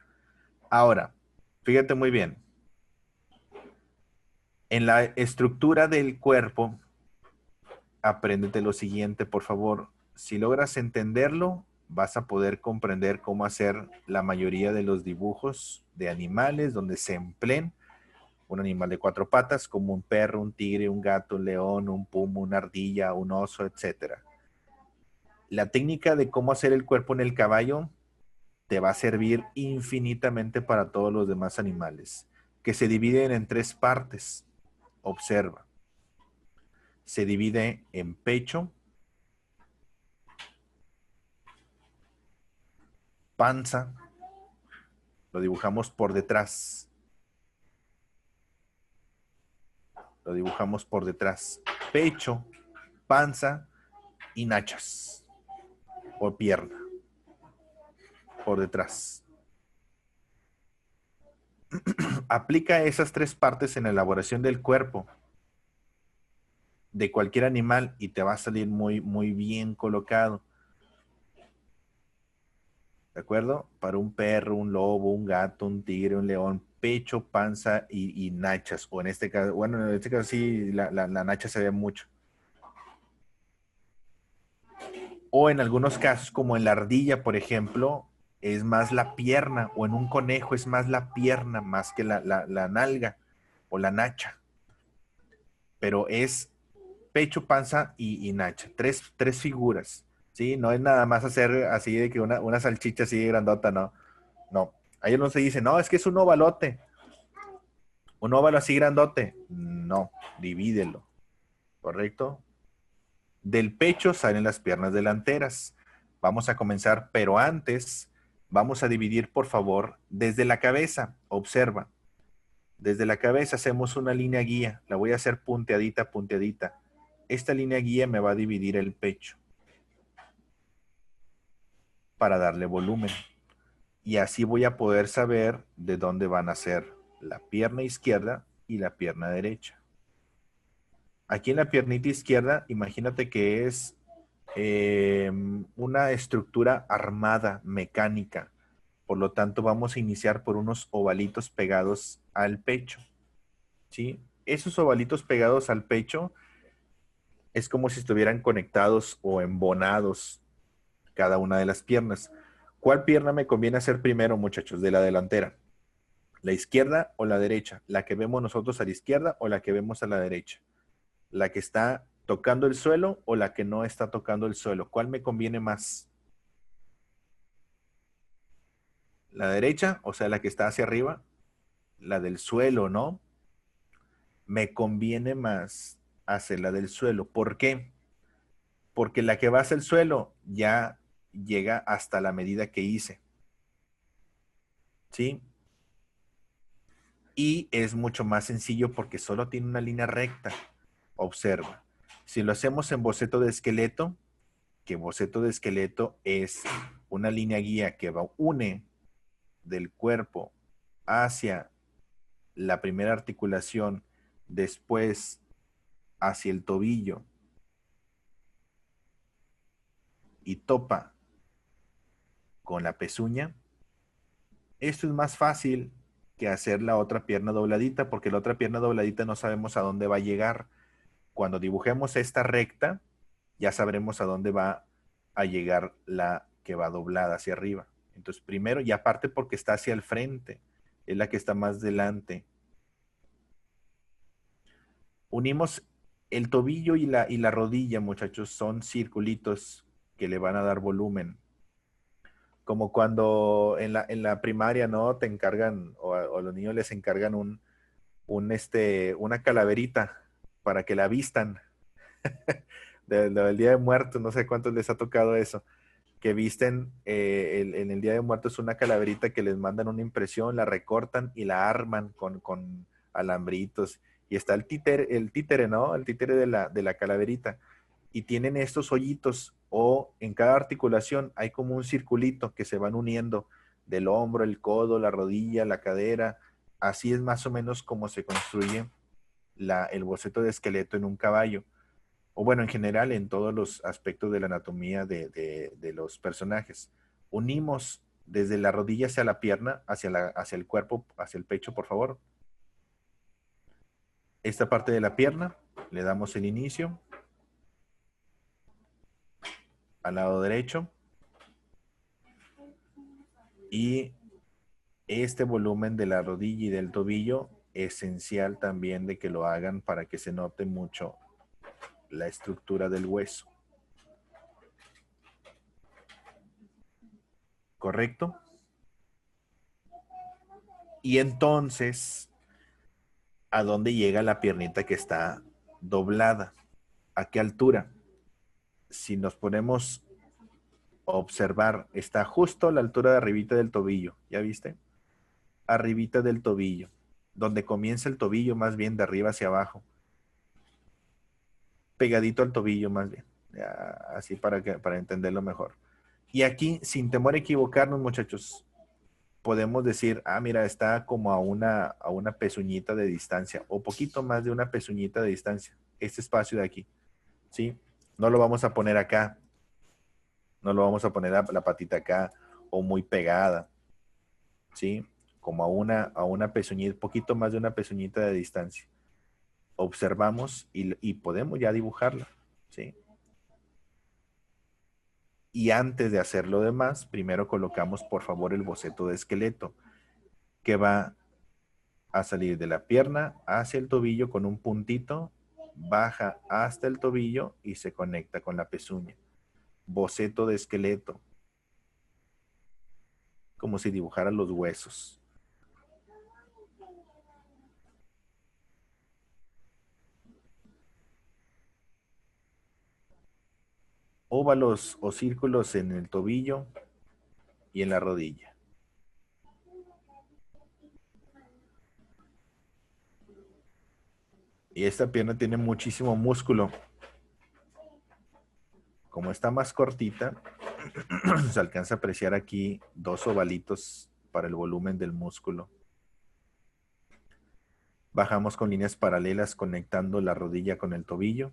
Ahora, fíjate muy bien. En la estructura del cuerpo, apréndete lo siguiente, por favor. Si logras entenderlo, vas a poder comprender cómo hacer la mayoría de los dibujos de animales donde se empleen un animal de cuatro patas, como un perro, un tigre, un gato, un león, un puma, una ardilla, un oso, etcétera. La técnica de cómo hacer el cuerpo en el caballo te va a servir infinitamente para todos los demás animales, que se dividen en tres partes. Observa. Se divide en pecho, panza, lo dibujamos por detrás. Lo dibujamos por detrás. Pecho, panza y nachas o pierna por detrás. Aplica esas tres partes en la elaboración del cuerpo de cualquier animal y te va a salir muy bien colocado. ¿De acuerdo? Para un perro, un lobo, un gato, un tigre, un león, pecho, panza y nachas. O en este caso, bueno, en este caso sí, la nacha se ve mucho. O en algunos casos, como en la ardilla, por ejemplo, es más la pierna, o en un conejo es más la pierna, más que la nalga o la nacha. Pero es pecho, panza y nacha. Tres figuras, ¿sí? No es nada más hacer así de que una salchicha así grandota, no. No. Ahí no se dice, no, es que es un ovalote. Un óvalo así grandote. No, divídelo, ¿correcto? Del pecho salen las piernas delanteras. Vamos a comenzar, pero antes vamos a dividir, por favor, desde la cabeza. Observa. Desde la cabeza hacemos una línea guía. La voy a hacer punteadita, punteadita. Esta línea guía me va a dividir el pecho para darle volumen. Y así voy a poder saber de dónde van a ser la pierna izquierda y la pierna derecha. Aquí en la piernita izquierda, imagínate que es una estructura armada, mecánica. Por lo tanto, vamos a iniciar por unos ovalitos pegados al pecho, ¿sí? Esos ovalitos pegados al pecho es como si estuvieran conectados o embonados cada una de las piernas. ¿Cuál pierna me conviene hacer primero, muchachos, de la delantera? ¿La izquierda o la derecha? ¿La que vemos nosotros a la izquierda o la que vemos a la derecha? ¿La que está tocando el suelo o la que no está tocando el suelo? ¿Cuál me conviene más? La derecha, o sea, la que está hacia arriba, la del suelo, ¿no? Me conviene más hacer la del suelo. ¿Por qué? Porque la que va hacia el suelo ya llega hasta la medida que hice, ¿sí? Y es mucho más sencillo porque solo tiene una línea recta. Observa. Si lo hacemos en boceto de esqueleto, que boceto de esqueleto es una línea guía que une del cuerpo hacia la primera articulación, después hacia el tobillo y topa con la pezuña, esto es más fácil que hacer la otra pierna dobladita, porque la otra pierna dobladita no sabemos a dónde va a llegar. Cuando dibujemos esta recta, ya sabremos a dónde va a llegar la que va doblada hacia arriba. Entonces, primero, y aparte porque está hacia el frente, es la que está más delante. Unimos el tobillo y la rodilla, muchachos, son circulitos que le van a dar volumen. Como cuando en la primaria, ¿no? Te encargan, o a los niños les encargan una calaverita para que la vistan del Día de Muertos, no sé cuántos les ha tocado eso, que visten en el Día de Muertos una calaverita que les mandan una impresión, la recortan y la arman con alambritos. Y está el títere, ¿no? El títere de la calaverita. Y tienen estos hoyitos o en cada articulación hay como un circulito que se van uniendo del hombro, el codo, la rodilla, la cadera. Así es más o menos como se construye el boceto de esqueleto en un caballo. O bueno, en general en todos los aspectos de la anatomía de los personajes. Unimos desde la rodilla hacia la pierna, hacia el cuerpo, hacia el pecho, por favor. Esta parte de la pierna, le damos el inicio al lado derecho y este volumen de la rodilla y del tobillo, esencial también de que lo hagan para que se note mucho la estructura del hueso. ¿Correcto? Y entonces, ¿a dónde llega la piernita que está doblada? ¿A qué altura? Si nos ponemos a observar, está justo a la altura de arribita del tobillo. ¿Ya viste? Arribita del tobillo. Donde comienza el tobillo, más bien de arriba hacia abajo. Pegadito al tobillo, más bien. Ya, así para entenderlo mejor. Y aquí, sin temor a equivocarnos, muchachos, podemos decir, ah, mira, está como a una pezuñita de distancia, o poquito más de una pezuñita de distancia, este espacio de aquí, ¿sí? No lo vamos a poner acá, no lo vamos a poner la patita acá, o muy pegada, ¿sí? Como a una pezuñita, poquito más de una pezuñita de distancia. Observamos y podemos ya dibujarla, ¿sí? Y antes de hacer lo demás, primero colocamos, por favor, el boceto de esqueleto, que va a salir de la pierna hacia el tobillo con un puntito, baja hasta el tobillo y se conecta con la pezuña. Boceto de esqueleto, como si dibujara los huesos. Óvalos o círculos en el tobillo y en la rodilla. Y esta pierna tiene muchísimo músculo. Como está más cortita, se alcanza a apreciar aquí 2 ovalitos para el volumen del músculo. Bajamos con líneas paralelas conectando la rodilla con el tobillo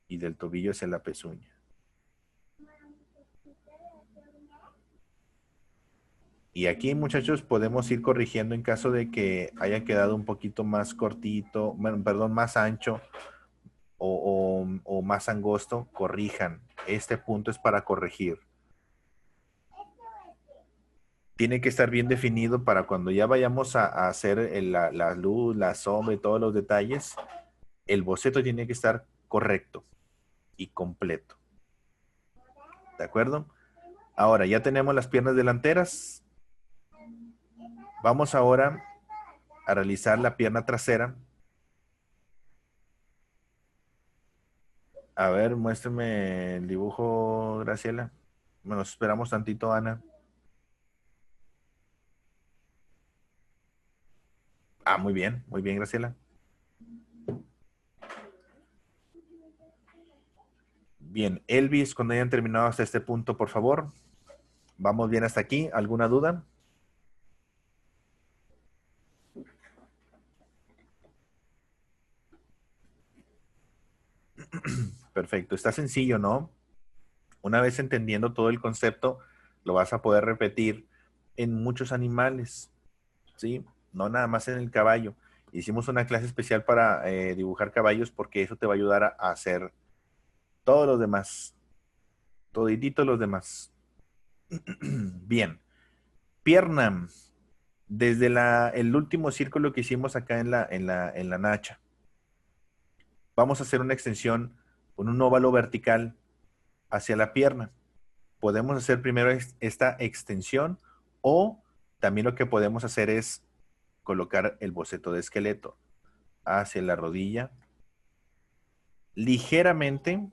y del tobillo hacia la pezuña. Y aquí, muchachos, podemos ir corrigiendo en caso de que haya quedado un poquito más cortito, perdón, más ancho o más angosto, corrijan. Este punto es para corregir. Tiene que estar bien definido para cuando ya vayamos a hacer la luz, la sombra y todos los detalles, el boceto tiene que estar correcto y completo. ¿De acuerdo? Ahora, ya tenemos las piernas delanteras. Vamos ahora a realizar la pierna trasera. A ver, muéstrame el dibujo, Graciela. Bueno, esperamos tantito, Ana. Ah, muy bien, Graciela. Bien, Elvis, cuando hayan terminado hasta este punto, por favor. ¿Vamos bien hasta aquí? ¿Alguna duda? Perfecto, está sencillo, ¿no? Una vez entendiendo todo el concepto, lo vas a poder repetir en muchos animales, ¿sí? No nada más en el caballo. Hicimos una clase especial para dibujar caballos porque eso te va a ayudar a hacer todos los demás, toditito los demás. Bien, pierna, desde el último círculo que hicimos acá en la nacha, vamos a hacer una extensión con un óvalo vertical hacia la pierna. Podemos hacer primero esta extensión o también lo que podemos hacer es colocar el boceto de esqueleto hacia la rodilla. Ligeramente,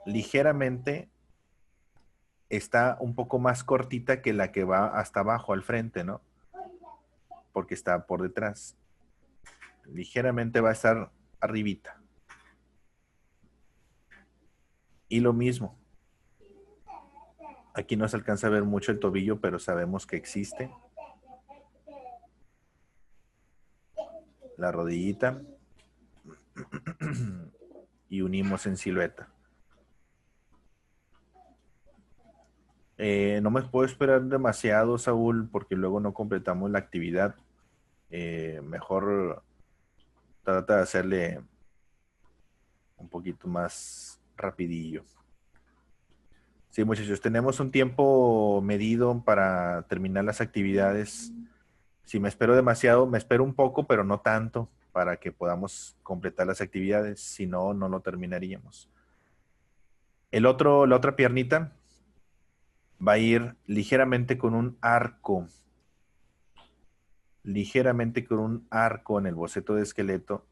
ligeramente está un poco más cortita que la que va hasta abajo al frente, ¿no? Porque está por detrás. Ligeramente va a estar arribita. Y lo mismo. Aquí no se alcanza a ver mucho el tobillo, pero sabemos que existe. La rodillita. Y unimos en silueta. No me puedo esperar demasiado, Saúl, porque luego no completamos la actividad. Mejor trata de hacerle un poquito más rapidillo. Sí, muchachos, tenemos un tiempo medido para terminar las actividades. Si me espero demasiado, me espero un poco, pero no tanto, para que podamos completar las actividades. Si no, no lo terminaríamos. La otra piernita va a ir ligeramente con un arco en el boceto de esqueleto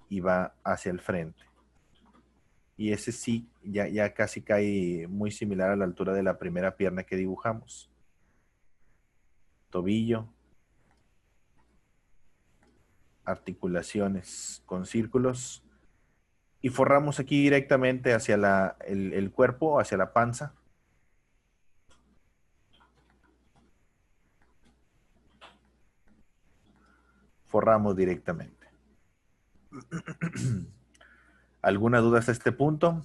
y va hacia el frente. Y ese sí, ya casi cae muy similar a la altura de la primera pierna que dibujamos. Tobillo, articulaciones con círculos y forramos aquí directamente hacia el cuerpo, hacia la panza. Forramos directamente. ¿Alguna duda hasta este punto?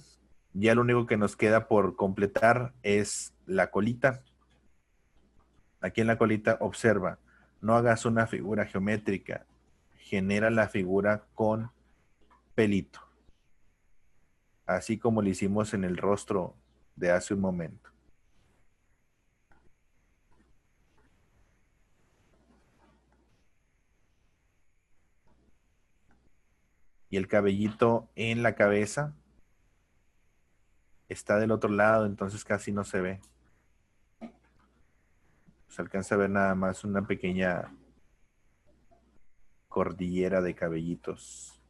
Ya lo único que nos queda por completar es la colita. Aquí en la colita observa, no hagas una figura geométrica, genera la figura con pelito. Así como lo hicimos en el rostro de hace un momento. Y el cabellito en la cabeza está del otro lado, entonces casi no se ve. Se alcanza a ver nada más una pequeña cordillera de cabellitos.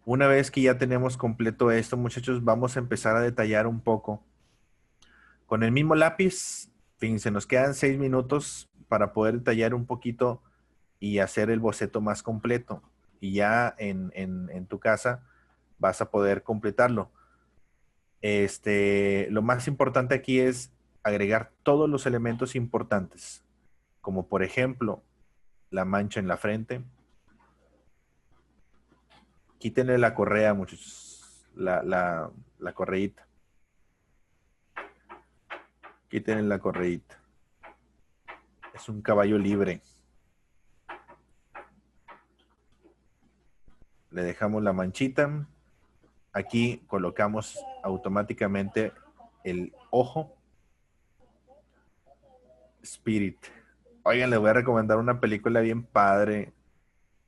Una vez que ya tenemos completo esto, muchachos, vamos a empezar a detallar un poco. Con el mismo lápiz, fíjense, nos quedan 6 minutos para poder detallar un poquito y hacer el boceto más completo. Y ya en tu casa vas a poder completarlo. Lo más importante aquí es agregar todos los elementos importantes, como por ejemplo la mancha en la frente. Quítenle la correa, muchachos, la correíta. Quítenle la correíta. Es un caballo libre. Le dejamos la manchita. Aquí colocamos automáticamente el ojo. Spirit. Oigan, les voy a recomendar una película bien padre.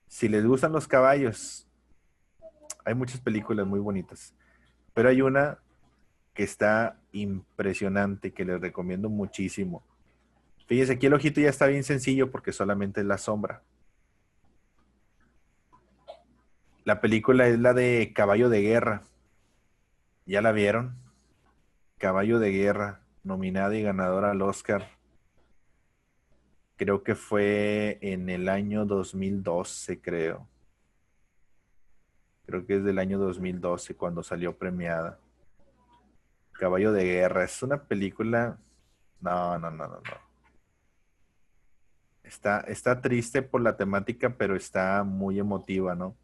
Si les gustan los caballos, hay muchas películas muy bonitas, pero hay una que está impresionante, que les recomiendo muchísimo. Fíjense, aquí el ojito ya está bien sencillo porque solamente es la sombra. La película es la de Caballo de Guerra. ¿Ya la vieron? Caballo de Guerra, nominada y ganadora al Oscar. Creo que fue en el año 2012, creo. Creo que es del año 2012 cuando salió premiada. Caballo de Guerra. Es una película. No, no, no, no, no. Está triste por la temática, pero está muy emotiva, ¿no?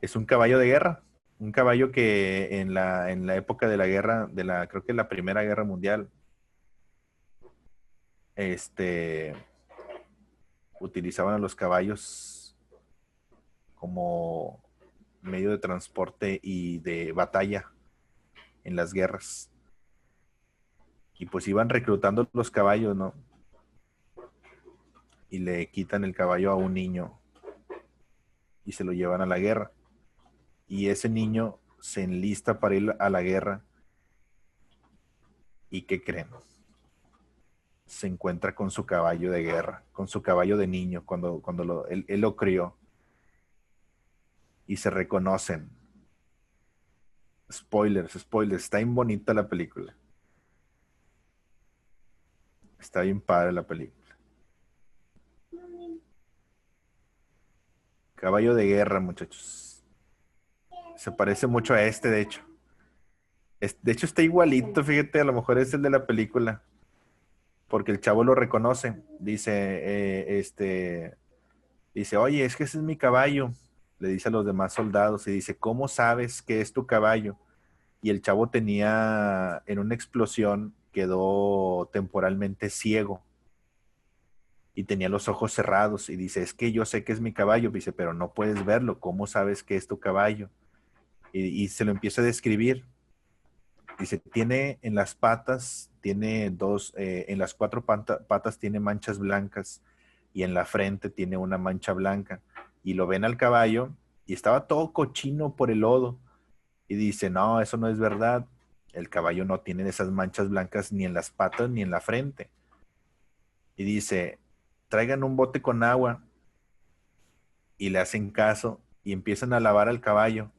Es un caballo de guerra. Un caballo que en la época de la guerra, creo que la Primera Guerra Mundial, este, utilizaban a los caballos como medio de transporte y de batalla en las guerras. Y pues iban reclutando los caballos, ¿no? Y le quitan el caballo a un niño y se lo llevan a la guerra. Y ese niño se enlista para ir a la guerra. ¿Y qué creen? Se encuentra con su caballo de guerra, con su caballo de niño, cuando él lo crió. Y se reconocen. Spoilers, spoilers. Está bien bonita la película. Está bien padre la película. Caballo de guerra, muchachos. Se parece mucho a este, de hecho. De hecho, está igualito, fíjate, a lo mejor es el de la película. Porque el chavo lo reconoce. Dice, oye, es que ese es mi caballo. Le dice a los demás soldados y dice, ¿cómo sabes que es tu caballo? Y el chavo en una explosión, quedó temporalmente ciego y tenía los ojos cerrados y dice, es que yo sé que es mi caballo, dice, pero no puedes verlo, ¿cómo sabes que es tu caballo? Y se lo empieza a describir. Dice, tiene en las patas, tiene en las cuatro patas tiene manchas blancas y en la frente tiene una mancha blanca. Y lo ven al caballo y estaba todo cochino por el lodo. Y dice, no, eso no es verdad. El caballo no tiene esas manchas blancas ni en las patas ni en la frente. Y dice, traigan un bote con agua y le hacen caso y empiezan a lavar al caballo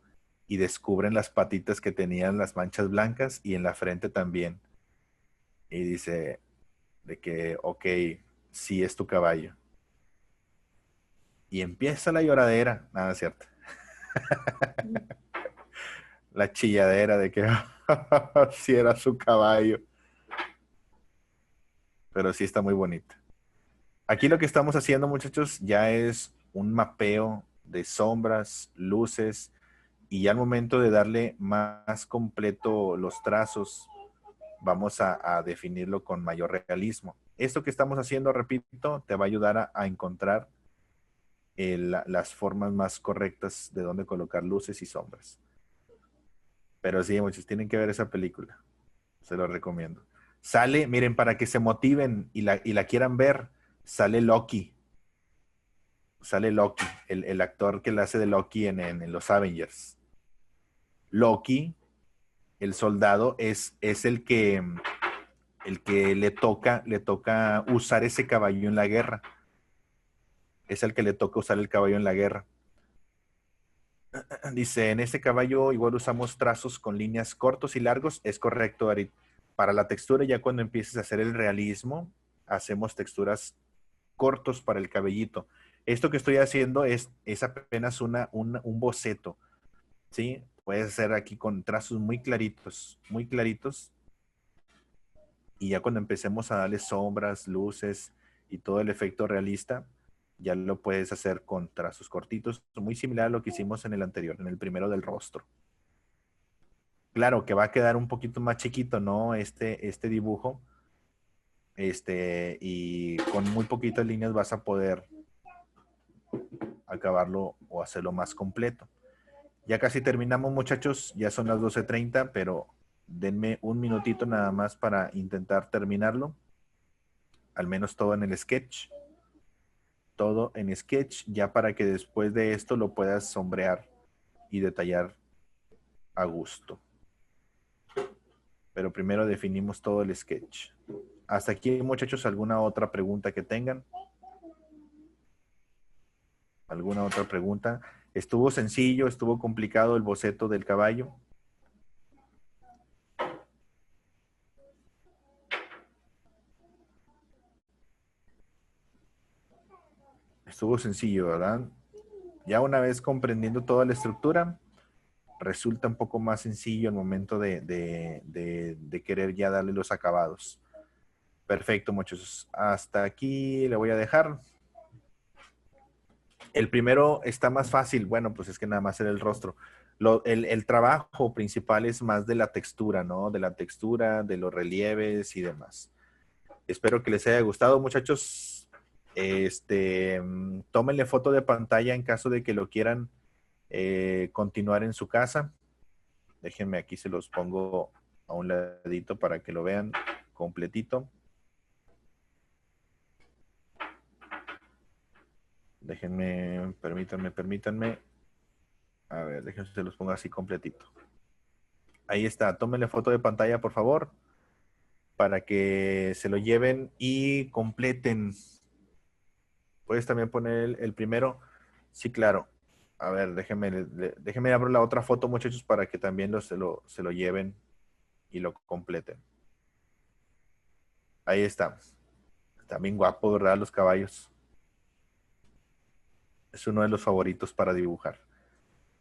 y descubren las patitas que tenían las manchas blancas y en la frente también. Y dice de que, ok, sí es tu caballo. Y empieza la lloradera, nada, es cierto. La chilladera de que sí era su caballo. Pero sí está muy bonita. Aquí lo que estamos haciendo, muchachos, ya es un mapeo de sombras, luces, y ya al momento de darle más completo los trazos, vamos a definirlo con mayor realismo. Esto que estamos haciendo, repito, te va a ayudar a encontrar las formas más correctas de dónde colocar luces y sombras. Pero sí, muchos tienen que ver esa película. Se lo recomiendo. Sale, miren, para que se motiven y la quieran ver, sale Loki. Sale Loki, el actor que le hace de Loki en los Avengers. Loki, el soldado, es el que le toca usar ese caballo en la guerra. Es el que le toca usar el caballo en la guerra. Dice, en este caballo igual usamos trazos con líneas cortos y largos. Es correcto, Ari. Para la textura, ya cuando empieces a hacer el realismo, hacemos texturas cortos para el cabellito. Esto que estoy haciendo es apenas un boceto, ¿sí? Puedes hacer aquí con trazos muy claritos, y ya cuando empecemos a darle sombras, luces y todo el efecto realista, ya lo puedes hacer con trazos cortitos, muy similar a lo que hicimos en el anterior, en el primero del rostro. Claro que va a quedar un poquito más chiquito, ¿no? Este dibujo, y con muy poquitas líneas vas a poder acabarlo o hacerlo más completo. Ya casi terminamos, muchachos, ya son las 12:30, pero denme un minutito nada más para intentar terminarlo, al menos todo en el sketch. Todo en sketch, ya para que después de esto lo puedas sombrear y detallar a gusto. Pero primero definimos todo el sketch. Hasta aquí, muchachos, ¿alguna otra pregunta que tengan? ¿Alguna otra pregunta? ¿Estuvo sencillo? ¿Estuvo complicado el boceto del caballo? Estuvo sencillo, ¿verdad? Ya una vez comprendiendo toda la estructura, resulta un poco más sencillo el momento de querer ya darle los acabados. Perfecto, muchachos. Hasta aquí le voy a dejar. El primero está más fácil. Bueno, pues es que nada más era el rostro. El trabajo principal es más de la textura, ¿no? De la textura, de los relieves y demás. Espero que les haya gustado, muchachos. Tómenle foto de pantalla en caso de que lo quieran continuar en su casa. Déjenme aquí, se los pongo a un ladito para que lo vean completito. Déjenme, permítanme. A ver, déjenme, se los pongo así completito. Ahí está, tómenle foto de pantalla, por favor, para que se lo lleven y completen. Puedes también poner el primero. Sí, claro. A ver, déjenme abrir la otra foto, muchachos, para que también se lo lleven y lo completen. Ahí está. Está bien guapo, ¿verdad? Los caballos. Es uno de los favoritos para dibujar.